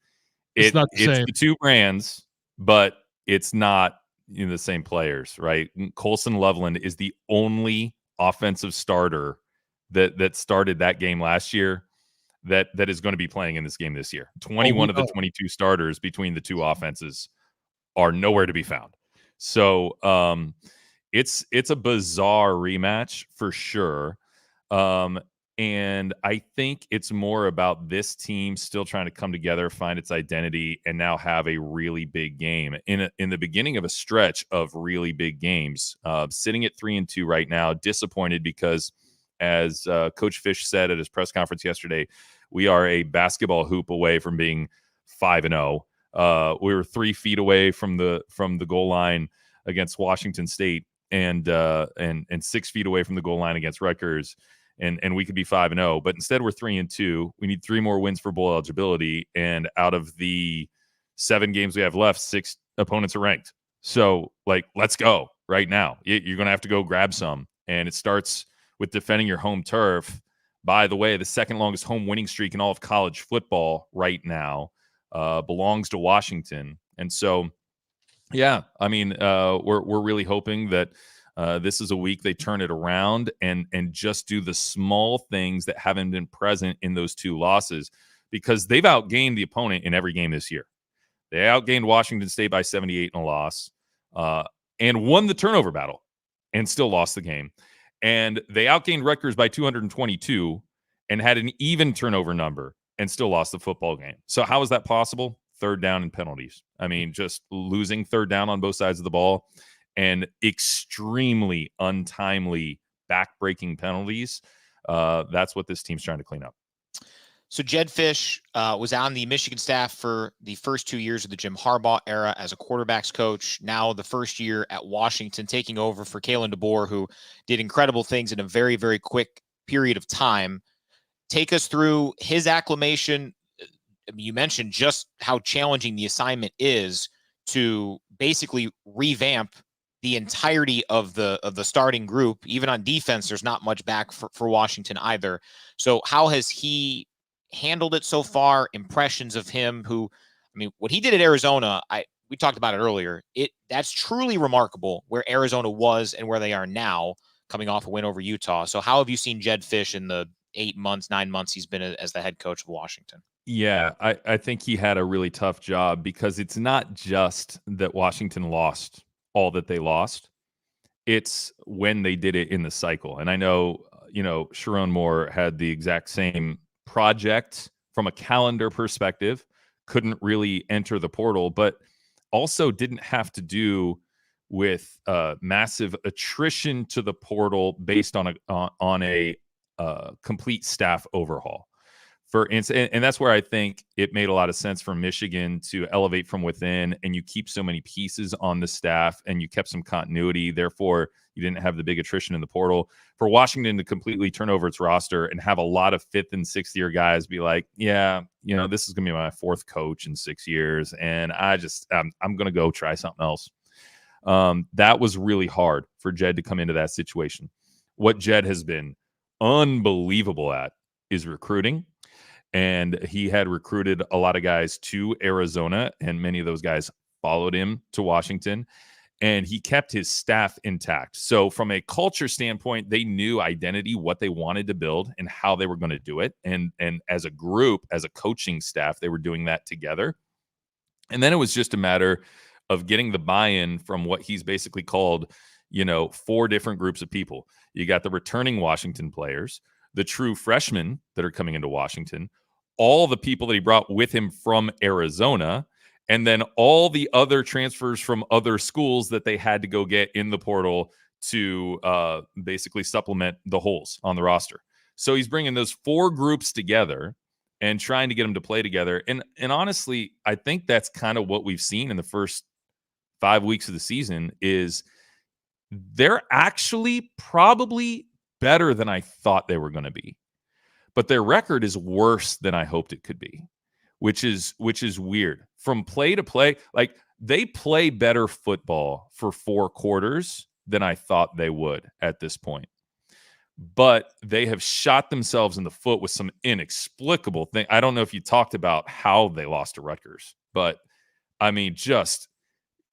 It's not the It's same. the two brands, but it's not the same players, right? Colson Loveland is the only offensive starter that started that game last year that is going to be playing in this game this year. Oh, 21 we of the know. 22 starters between the two offenses are nowhere to be found. So it's a bizarre rematch for sure. Um, and I think it's more about this team still trying to come together, find its identity, and now have a really big game in the beginning of a stretch of really big games. Sitting at 3-2 right now, disappointed because, as Coach Fish said at his press conference yesterday, we are a basketball hoop away from being 5-0. We were 3 feet away from the goal line against Washington State, and 6 feet away from the goal line against Rutgers, and we could be 5-0. But instead, we're 3-2. We need 3 more wins for bowl eligibility, and out of the 7 games we have left, 6 opponents are ranked. So, like, let's go right now. You're going to have to go grab some, and it starts with defending your home turf. By the way, the second longest home winning streak in all of college football right now belongs to Washington, and so. Yeah, I mean, we're really hoping that this is a week they turn it around and just do the small things that haven't been present in those 2 losses, because they've outgained the opponent in every game this year. They outgained Washington State by 78 in a loss, and won the turnover battle, and still lost the game. And they outgained Rutgers by 222 and had an even turnover number and still lost the football game. So how is that possible? Third down and penalties. I mean, just losing third down on both sides of the ball and extremely untimely back-breaking penalties. That's what this team's trying to clean up. So Jedd Fisch was on the Michigan staff for the first 2 years of the Jim Harbaugh era as a quarterbacks coach. Now the first year at Washington, taking over for Kalen DeBoer, who did incredible things in a very, very quick period of time. Take us through his acclimation. You mentioned just how challenging the assignment is to basically revamp the entirety of the starting group. Even on defense, there's not much back for Washington either. So how has he handled it so far? Impressions of him, who, I mean, what he did at Arizona, we talked about it earlier. That's truly remarkable where Arizona was and where they are now, coming off a win over Utah. So how have you seen Jedd Fisch in the 8 months, 9 months he's been as the head coach of Washington? Yeah, I think he had a really tough job, because it's not just that Washington lost all that they lost. It's when they did it in the cycle. And I know, Sharon Moore had the exact same project from a calendar perspective, couldn't really enter the portal, but also didn't have to do with massive attrition to the portal based on a complete staff overhaul. And that's where I think it made a lot of sense for Michigan to elevate from within, and you keep so many pieces on the staff and you kept some continuity. Therefore, you didn't have the big attrition in the portal. For Washington to completely turn over its roster and have a lot of 5th and 6th year guys be like, yeah, this is going to be my 4th coach in 6 years, and I'm going to go try something else. That was really hard for Jedd to come into that situation. What Jedd has been unbelievable at is recruiting. And he had recruited a lot of guys to Arizona, and many of those guys followed him to Washington, and he kept his staff intact. So from a culture standpoint, they knew identity, what they wanted to build, and how they were going to do it. And as a group, as a coaching staff, they were doing that together. And then it was just a matter of getting the buy-in from what he's basically called, 4 different groups of people. You got the returning Washington players, the true freshmen that are coming into Washington, all the people that he brought with him from Arizona, and then all the other transfers from other schools that they had to go get in the portal to basically supplement the holes on the roster. So he's bringing those 4 groups together and trying to get them to play together. And honestly, I think that's kind of what we've seen in the first 5 weeks of the season is they're actually probably better than I thought they were going to be. But their record is worse than I hoped it could be, which is weird. From play to play, like they play better football for 4 quarters than I thought they would at this point. But they have shot themselves in the foot with some inexplicable thing. I don't know if you talked about how they lost to Rutgers, but I mean, just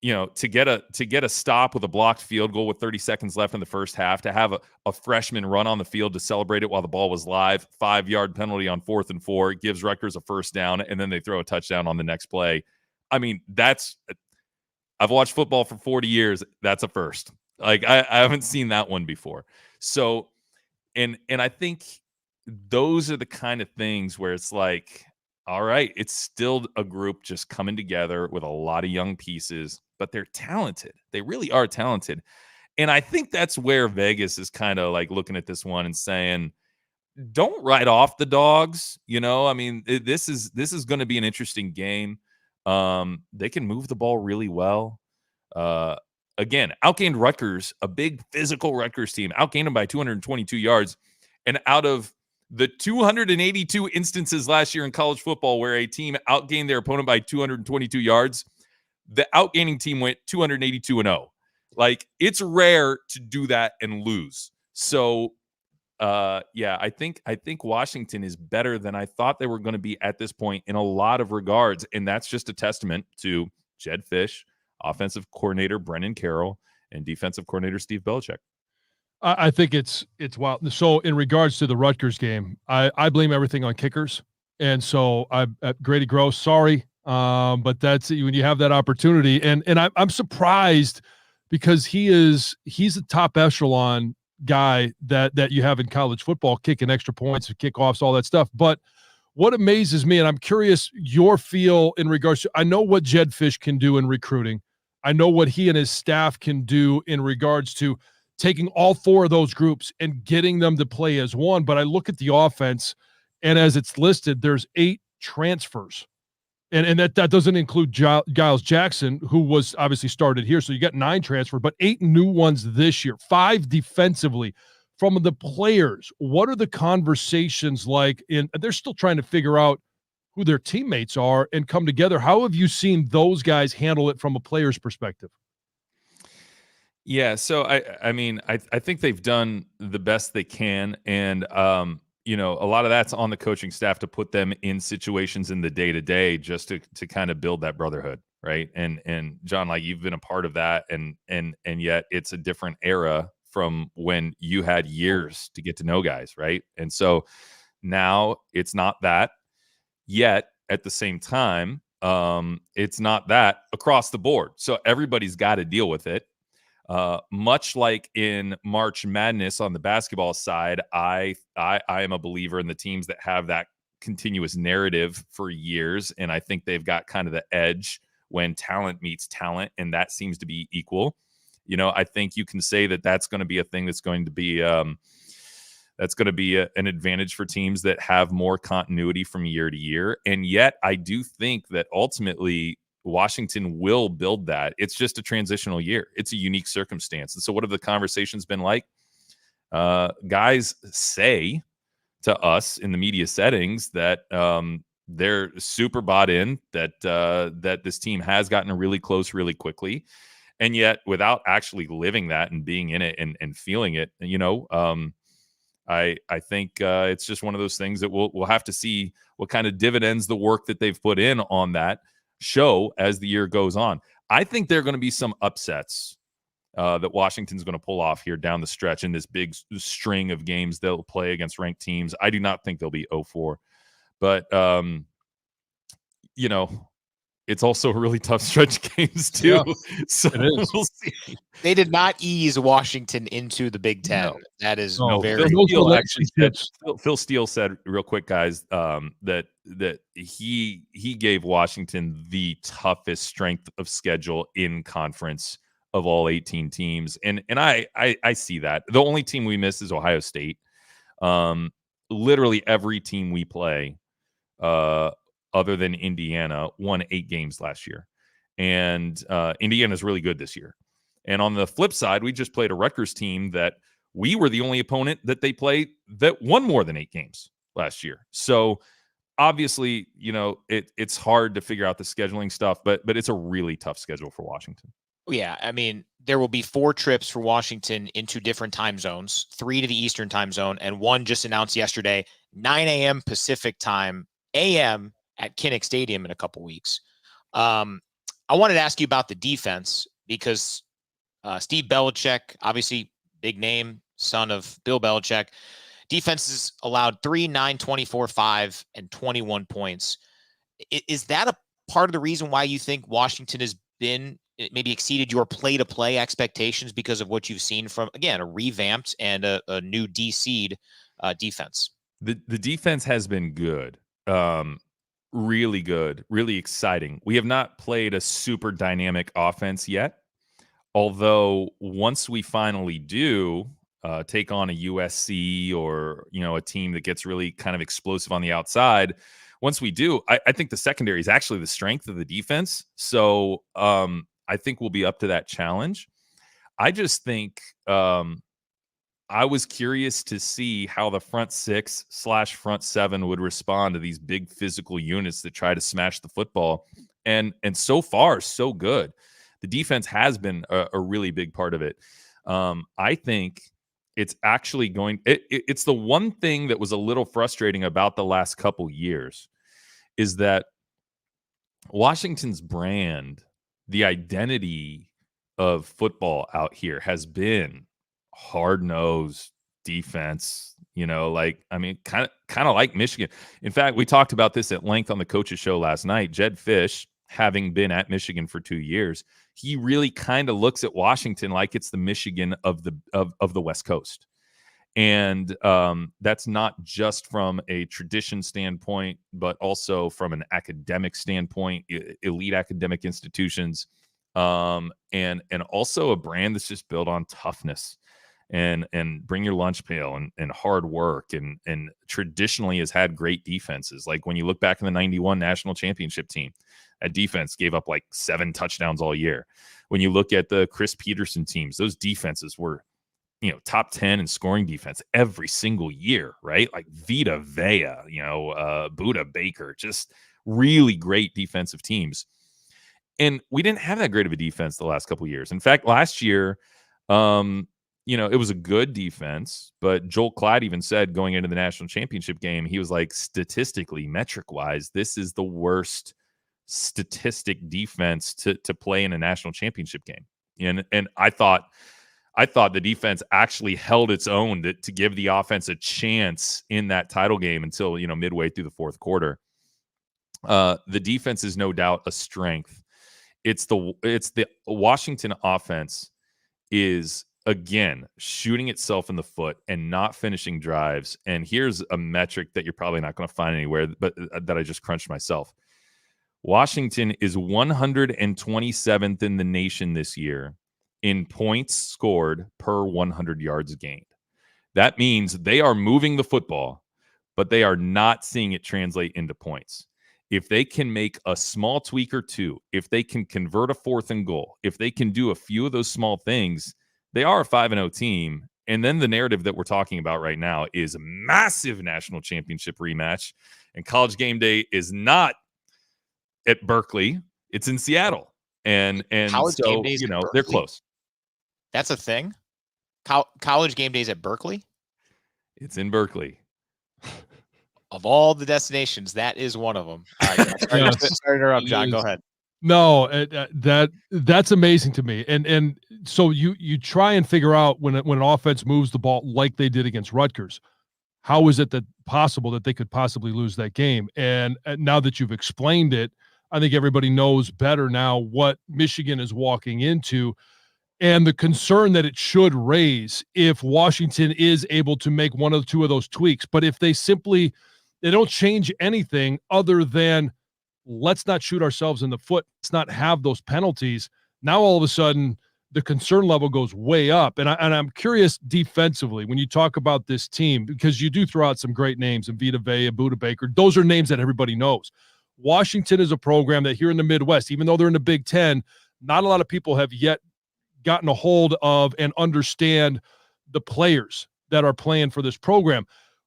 to get a stop with a blocked field goal with 30 seconds left in the first half, to have a freshman run on the field to celebrate it while the ball was live, 5-yard penalty on 4th and 4, gives Rutgers a first down, and then they throw a touchdown on the next play. I mean, I've watched football for 40 years. That's a first. Like I haven't seen that one before. So, and I think those are the kind of things where it's like, all right, it's still a group just coming together with a lot of young pieces, but they're talented. They really are talented. And I think that's where Vegas is kind of like looking at this one and saying, don't write off the dogs. I mean, this is going to be an interesting game. They can move the ball really well. Again, outgained Rutgers, a big physical Rutgers team, outgained them by 222 yards. And out of the 282 instances last year in college football where a team outgained their opponent by 222 yards, the outgaining team went 282-0. Like, it's rare to do that and lose. So, I think Washington is better than I thought they were going to be at this point in a lot of regards. And that's just a testament to Jed Fish, offensive coordinator Brennan Carroll, and defensive coordinator Steve Belichick. I think it's wild. So in regards to the Rutgers game, I blame everything on kickers. And so Grady Gross, sorry. But that's when you have that opportunity. And I'm surprised because he's a top echelon guy that you have in college football, kicking extra points, kickoffs, all that stuff. But what amazes me, and I'm curious your feel in regards to, I know what Jed Fish can do in recruiting. I know what he and his staff can do in regards to taking all 4 of those groups and getting them to play as one. But I look at the offense, and as it's listed, there's 8 transfers. And that doesn't include Giles Jackson, who was obviously started here. So you got 9 transfer, but 8 new ones this year, 5 defensively. From the players, what are the conversations like? They're still trying to figure out who their teammates are and come together. How have you seen those guys handle it from a player's perspective? Yeah, so I mean, I think they've done the best they can, and a lot of that's on the coaching staff to put them in situations in the day-to-day just to kind of build that brotherhood, right? And John, like, you've been a part of that, and yet it's a different era from when you had years to get to know guys, right? And so now it's not that, yet at the same time, it's not that across the board. So everybody's got to deal with it. Much like in March Madness on the basketball side, I am a believer in the teams that have that continuous narrative for years, and I think they've got kind of the edge when talent meets talent, and that seems to be equal. I think you can say that that's going to be a thing that's going to be an advantage for teams that have more continuity from year to year. And yet I do think that ultimately Washington will build that. It's just a transitional year. It's a unique circumstance. And so what have the conversations been like? Guys say to us in the media settings that they're super bought in, that this team has gotten really close really quickly. And yet, without actually living that and being in it and feeling it, I think it's just one of those things that we'll have to see what kind of dividends the work that they've put in on that show as the year goes on. I think there are going to be some upsets that Washington's going to pull off here down the stretch in this big string of games they'll play against ranked teams. I do not think they'll be 0-4, but it's also a really tough stretch of games too. Yeah, so we'll see. They did not ease Washington into the Big Ten. No. That is very. Phil Steele said, real quick, guys, that he gave Washington the toughest strength of schedule in conference of all 18 teams. And I see that. The only team we miss is Ohio State. Literally every team we play, other than Indiana, won 8 games last year. And Indiana's really good this year. And on the flip side, we just played a Rutgers team that we were the only opponent that they played that won more than 8 games last year. So obviously, it's hard to figure out the scheduling stuff, but it's a really tough schedule for Washington. Yeah, I mean, there will be 4 trips for Washington into different time zones, 3 to the Eastern time zone, and 1 just announced yesterday, 9 a.m. Pacific time, a.m. at Kinnick Stadium in a couple weeks. I wanted to ask you about the defense because Steve Belichick, obviously big name, son of Bill Belichick, defenses allowed 3, 9, 24, 5, and 21 points. Is that a part of the reason why you think Washington has been maybe exceeded your play-to-play expectations because of what you've seen from, again, a revamped and a new DC'd defense? The defense has been good. Really good, really exciting. We have not played a super dynamic offense yet. Although once we finally do take on a USC or, a team that gets really kind of explosive on the outside, once we do, I think the secondary is actually the strength of the defense. So I think we'll be up to that challenge. I just think I was curious to see how the front 6/front 7 would respond to these big physical units that try to smash the football. And so far, so good. The defense has been a really big part of it. I think it's actually it's the one thing that was a little frustrating about the last couple years is that Washington's brand, the identity of football out here has been hard-nosed defense, kind of like Michigan. In fact, we talked about this at length on the coaches show last night. Jed Fish, having been at Michigan for 2 years, he really kind of looks at Washington like it's the Michigan of the West Coast. And that's not just from a tradition standpoint, but also from an academic standpoint, elite academic institutions, and also a brand that's just built on toughness and bring your lunch pail and hard work and traditionally has had great defenses. Like when you look back in the 91 national championship team, that defense gave up like 7 touchdowns all year. When you look at the Chris Peterson teams, those defenses were, top 10 in scoring defense every single year, right? Like Vita Vea, Buda Baker, just really great defensive teams. And we didn't have that great of a defense the last couple of years. In fact, last year, it was a good defense, but Joel Klatt even said going into the national championship game, he was like, statistically, metric-wise, this is the worst statistic defense to play in a national championship game. And I thought the defense actually held its own to give the offense a chance in that title game until, midway through the fourth quarter. The defense is no doubt a strength. It's the Washington offense is, again, shooting itself in the foot and not finishing drives. And here's a metric that you're probably not going to find anywhere, but that I just crunched myself. Washington is 127th in the nation this year in points scored per 100 yards gained. That means they are moving the football, but they are not seeing it translate into points. If they can make a small tweak or two, if they can convert a 4th and goal, if they can do a few of those small things, they are a 5-0 team. And then the narrative that we're talking about right now is a massive national championship rematch. And College Game Day is not at Berkeley, it's in Seattle. And College so, Game Days they're close. That's a thing? College Game Days at Berkeley? It's in Berkeley. Of all the destinations, that is one of them. All right, sorry to interrupt, John. Go ahead. No, that's amazing to me. And so you try and figure out when an offense moves the ball like they did against Rutgers, how is it that possible that they could possibly lose that game? And now that you've explained it, I think everybody knows better now what Michigan is walking into and the concern that it should raise if Washington is able to make one or two of those tweaks. But if they don't change anything other than let's not shoot ourselves in the foot, let's not have those penalties. Now all of a sudden the concern level goes way up. And I'm curious defensively when you talk about this team, because you do throw out some great names, and Vita Vea and Buda Baker. Those are names that everybody knows. Washington is a program that here in the Midwest, even though they're in the Big Ten, not a lot of people have yet gotten a hold of and understand the players that are playing for this program.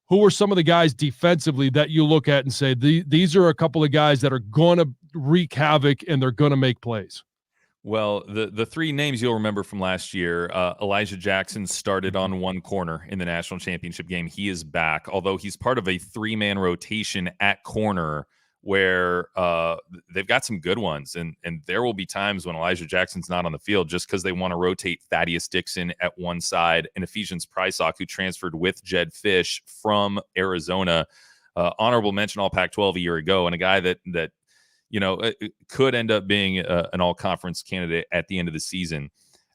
Who are some of the guys defensively that you look at and say, these are a couple of guys that are going to wreak havoc and they're going to make plays? Well, the three names you'll remember from last year, Elijah Jackson started on one corner in the national championship game. He is back, although he's part of a three-man rotation at corner where they've got some good ones. And there will be times when Elijah Jackson's not on the field just because they want to rotate Thaddeus Dixon at one side and Ephesians Prysock, who transferred with Jed Fish from Arizona. Honorable mention All Pac-12 a year ago, and a guy that it could end up being an all-conference candidate at the end of the season.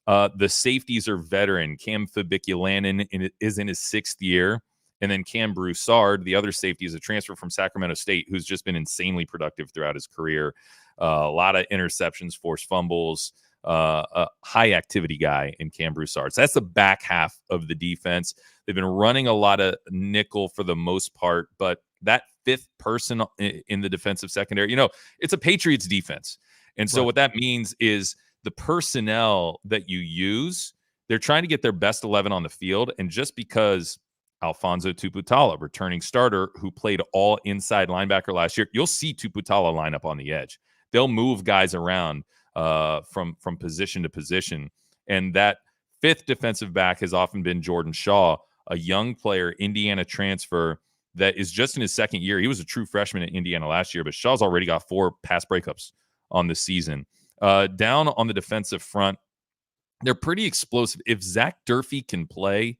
The safeties are veteran. Cam Fabiculanen is in his 6th year. And then Cam Broussard, the other safety, is a transfer from Sacramento State who's just been insanely productive throughout his career. A lot of interceptions, forced fumbles, a high-activity guy in Cam Broussard. So that's the back half of the defense. They've been running a lot of nickel for the most part, but that fifth person in the defensive secondary, it's a Patriots defense. And so what that means is the personnel that you use, they're trying to get their best 11 on the field. And just because Alfonso Tuputala, returning starter, who played all inside linebacker last year, you'll see Tuputala line up on the edge. They'll move guys around from position to position. And that fifth defensive back has often been Jordan Shaw, a young player, Indiana transfer, that is just in his 2nd year. He was a true freshman at Indiana last year, but Shaw's already got 4 pass breakups on the season. Down on the defensive front, they're pretty explosive. If Zach Durfee can play,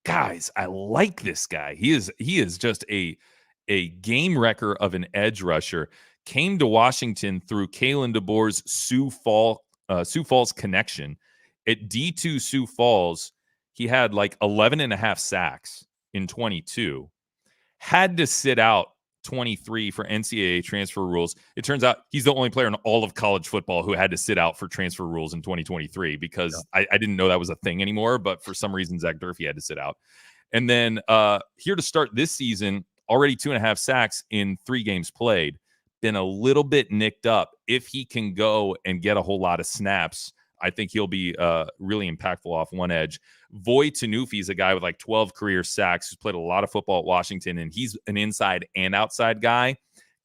guys, I like this guy. He is just a game wrecker of an edge rusher. Came to Washington through Kalen DeBoer's Sioux Falls connection. At D2 Sioux Falls, he had like 11 and a half sacks in 22. Had to sit out 23 for NCAA transfer rules. It turns out he's the only player in all of college football who had to sit out for transfer rules in 2023 because I didn't know that was a thing anymore, but for some reason, Zach Durfee had to sit out. And then here to start this season, already 2.5 sacks in 3 games played. Been a little bit nicked up. If he can go and get a whole lot of snaps, I think he'll be really impactful off one edge. Voy Tanufi is a guy with like 12 career sacks who's played a lot of football at Washington, and he's an inside and outside guy,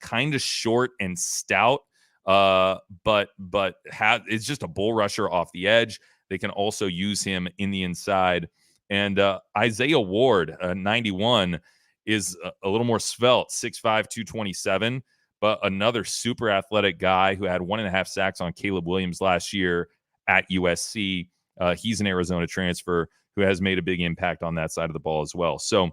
kind of short and stout, but it's just a bull rusher off the edge. They can also use him in the inside. And Isaiah Ward, 91, is a little more svelte, 6'5", 227, but another super athletic guy who had 1.5 sacks on Caleb Williams last year at USC. He's an Arizona transfer who has made a big impact on that side of the ball as well. So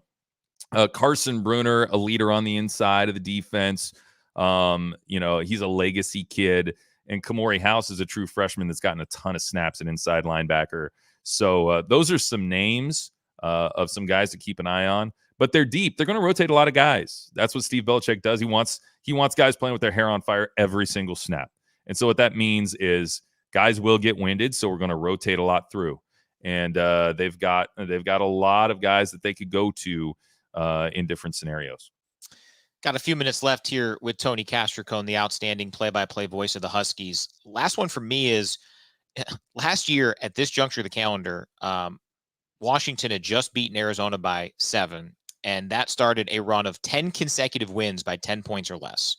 Carson Bruner, a leader on the inside of the defense. He's a legacy kid. And Kamori House is a true freshman that's gotten a ton of snaps at inside linebacker. So those are some names of some guys to keep an eye on. But they're deep. They're going to rotate a lot of guys. That's what Steve Belichick does. He wants guys playing with their hair on fire every single snap. And so what that means is guys will get winded, so we're going to rotate a lot through. And they've got a lot of guys that they could go to in different scenarios. Got a few minutes left here with Tony Castricone, the outstanding play-by-play voice of the Huskies. Last one for me is last year at this juncture of the calendar, Washington had just beaten Arizona by 7, and that started a run of 10 consecutive wins by 10 points or less.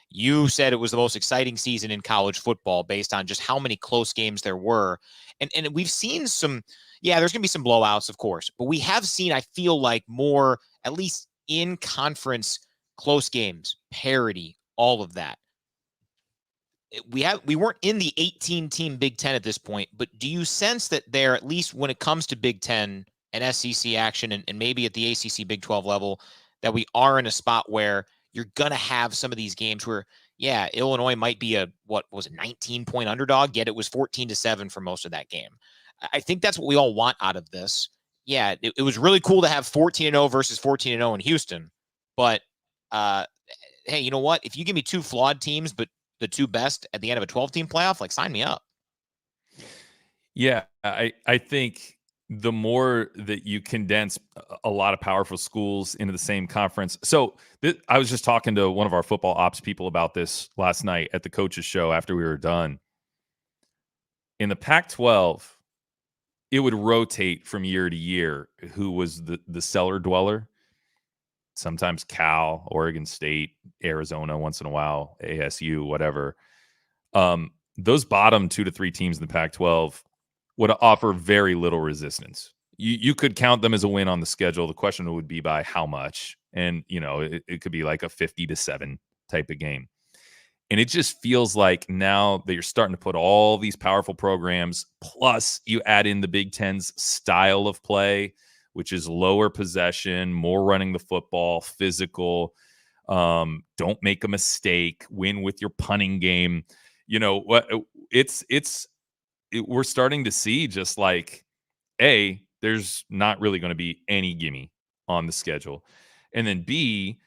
You said it was the most exciting season in college football based on just how many close games there were. And we've seen some, there's going to be some blowouts, of course, but we have seen, I feel like, more, at least in conference, close games, parity, all of that. We weren't in the 18-team Big Ten at this point, but do you sense that there, at least when it comes to Big Ten and SEC action and maybe at the ACC Big 12 level, that we are in a spot where you're going to have some of these games where, Illinois might be a 19-point underdog, yet it was 14-7 for most of that game. I think that's what we all want out of this. Yeah, it was really cool to have 14-0 versus 14-0 in Houston. But, hey, you know what? If you give me 2 flawed teams, but the 2 best at the end of a 12-team playoff, like, sign me up. Yeah, I think the more that you condense a lot of powerful schools into the same conference. So I was just talking to one of our football ops people about this last night at the coaches show after we were done. In the Pac-12, it would rotate from year to year who was the cellar dweller. Sometimes Cal, Oregon State, Arizona, once in a while, ASU, whatever. Those bottom 2 to 3 teams in the Pac-12 would offer very little resistance. You could count them as a win on the schedule. The question would be by how much, and it could be like a 50-7 type of game. And it just feels like now that you're starting to put all these powerful programs, plus you add in the Big Ten's style of play, which is lower possession, more running the football, physical. Don't make a mistake, win with your punting game. What we're starting to see just like, there's not really going to be any gimme on the schedule. And then B,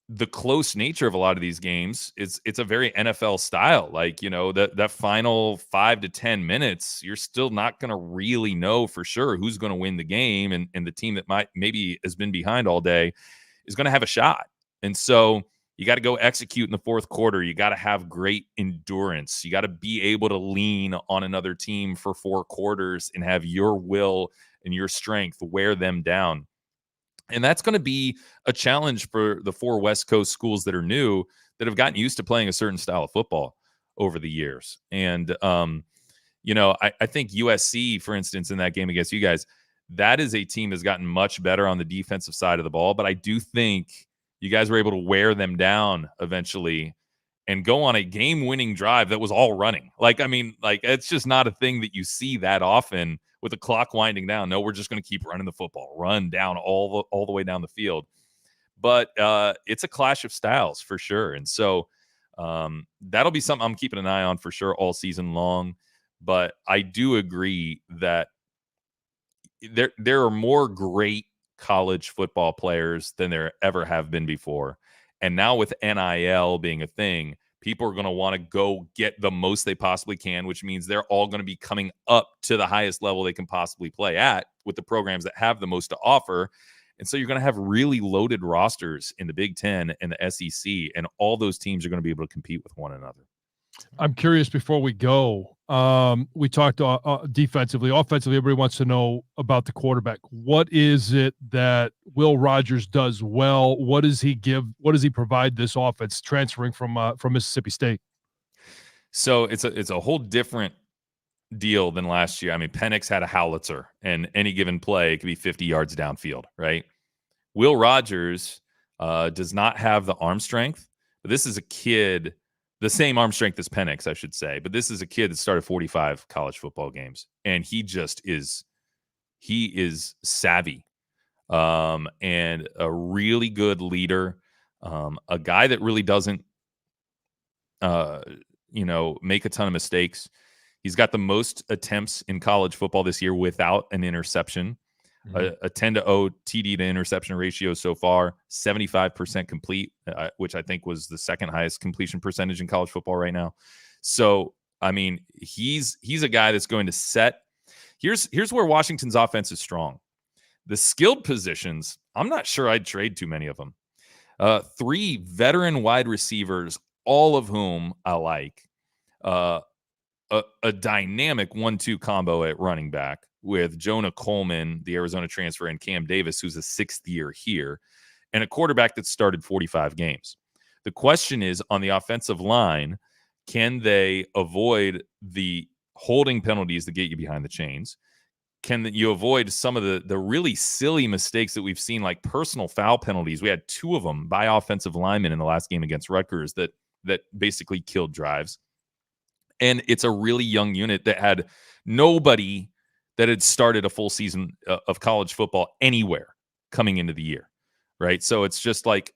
the close nature of a lot of these games, it's a very NFL style. Like, that final 5 to 10 minutes, you're still not going to really know for sure who's going to win the game. And the team that maybe has been behind all day is going to have a shot. And so you got to go execute in the fourth quarter. You got to have great endurance. You got to be able to lean on another team for 4 quarters and have your will and your strength wear them down. And that's going to be a challenge for the 4 West Coast schools that are new, that have gotten used to playing a certain style of football over the years. And, I think USC, for instance, in that game against you guys, that is a team that's gotten much better on the defensive side of the ball. But I do think you guys were able to wear them down eventually and go on a game-winning drive that was all running. It's just not a thing that you see that often with the clock winding down. No, we're just going to keep running the football, run down all the way down the field. But it's a clash of styles for sure. And so that'll be something I'm keeping an eye on for sure all season long. But I do agree that there are more great college football players than there ever have been before. And now with NIL being a thing, people are going to want to go get the most they possibly can, which means they're all going to be coming up to the highest level they can possibly play at with the programs that have the most to offer. And so you're going to have really loaded rosters in the Big Ten and the SEC, and all those teams are going to be able to compete with one another. I'm curious before we go. We talked defensively. Offensively, everybody wants to know about the quarterback. What is it that Will Rogers does well? What does he give? What does he provide this offense transferring from Mississippi State? So it's a whole different deal than last year. I mean, Penix had a howitzer, and any given play it could be 50 yards downfield, right? Will Rogers does not have the arm strength, but this is a kid. The same arm strength as Penix, I should say. But this is a kid that started 45 college football games, and he is savvy, and a really good leader, a guy that really doesn't, make a ton of mistakes. He's got the most attempts in college football this year without an interception. A 10-0 TD to interception ratio so far, 75% complete, which I think was the second highest completion percentage in college football right now. So, I mean, he's a guy that's going to set. Here's where Washington's offense is strong. The skilled positions, I'm not sure I'd trade too many of them. 3 veteran wide receivers, all of whom I like. A dynamic 1-2 combo at running back with Jonah Coleman, the Arizona transfer, and Cam Davis, who's a 6th year here, and a quarterback that started 45 games. The question is, on the offensive line, can they avoid the holding penalties that get you behind the chains? Can you avoid some of the really silly mistakes that we've seen, like personal foul penalties? We had 2 of them by offensive linemen in the last game against Rutgers that basically killed drives. And it's a really young unit that had nobody that had started a full season of college football anywhere coming into the year, right? So it's just like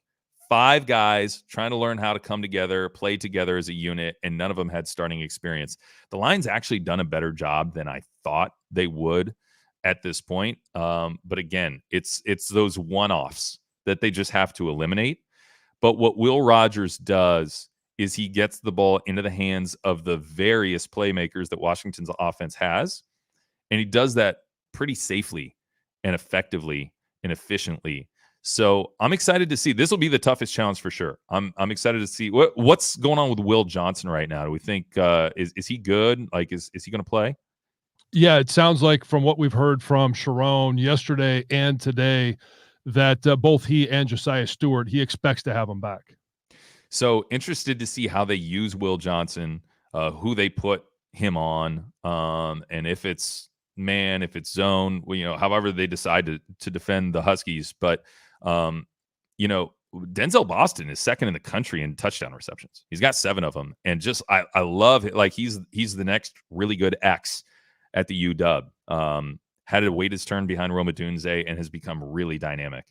5 guys trying to learn how to come together, play together as a unit, and none of them had starting experience. The line's actually done a better job than I thought they would at this point. But again, it's those one-offs that they just have to eliminate. But what Will Rogers does is he gets the ball into the hands of the various playmakers that Washington's offense has. And he does that pretty safely and effectively and efficiently. So I'm excited to see. This will be the toughest challenge for sure. I'm excited to see what's going on with Will Johnson right now. Do we think is he good? Like is he going to play? Yeah, it sounds like from what we've heard from Sharon yesterday and today that both he and Josiah Stewart, he expects to have him back. So interested to see how they use Will Johnson, who they put him on, and if it's man, if it's zone, however they decide to defend the Huskies. But Denzel Boston is second in the country in touchdown receptions. He's got 7 of them, and just I love it. Like he's the next really good X at the UW. Had to wait his turn behind Roma Dunze and has become really dynamic.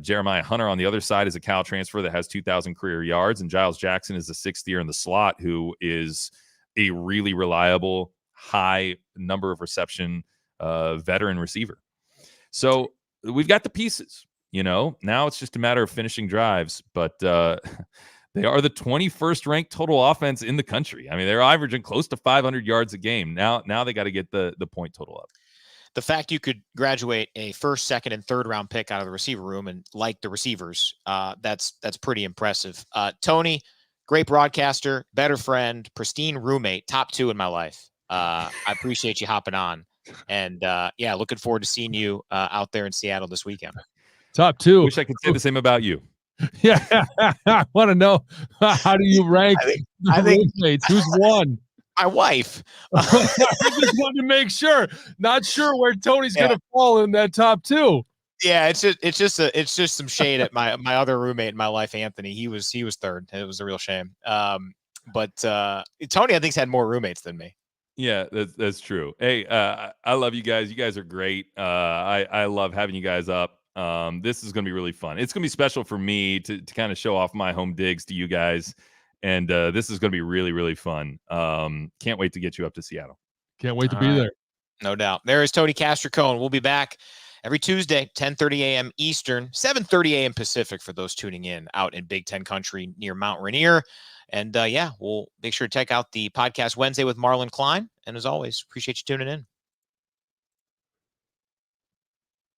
Jeremiah Hunter on the other side is a Cal transfer that has 2,000 career yards, and Giles Jackson is the 6th year in the slot, who is a really reliable, high number of reception veteran receiver. So we've got the pieces. Now it's just a matter of finishing drives, but they are the 21st ranked total offense in the country. I mean, they're averaging close to 500 yards a game. Now they got to get the point total up. The fact you could graduate a first, second, and third round pick out of the receiver room and like the receivers, that's pretty impressive. Tony, great broadcaster, better friend, pristine roommate, top 2 in my life. I appreciate you hopping on, and looking forward to seeing you out there in Seattle this weekend. Top 2. Wish I could say the same about you. Yeah, I want to know, how do you rank I think roommates? Who's one? My wife. I just wanted to make sure. Not sure where Tony's going to fall in that top 2. Yeah, it's just some shade at my other roommate in my life, Anthony. He was third. It was a real shame. But Tony, I think's had more roommates than me. Yeah, that's true. Hey, I love you guys. You guys are great. I love having you guys up. This is going to be really fun. It's going to be special for me to kind of show off my home digs to you guys. And this is going to be really, really fun. Can't wait to get you up to Seattle. Can't wait to be there. No doubt. There is Tony Castricone. We'll be back every Tuesday, 10:30 a.m. Eastern, 7:30 a.m. Pacific for those tuning in out in Big Ten country near Mount Rainier. And we'll make sure to check out the podcast Wednesday with Marlin Klein. And as always, appreciate you tuning in.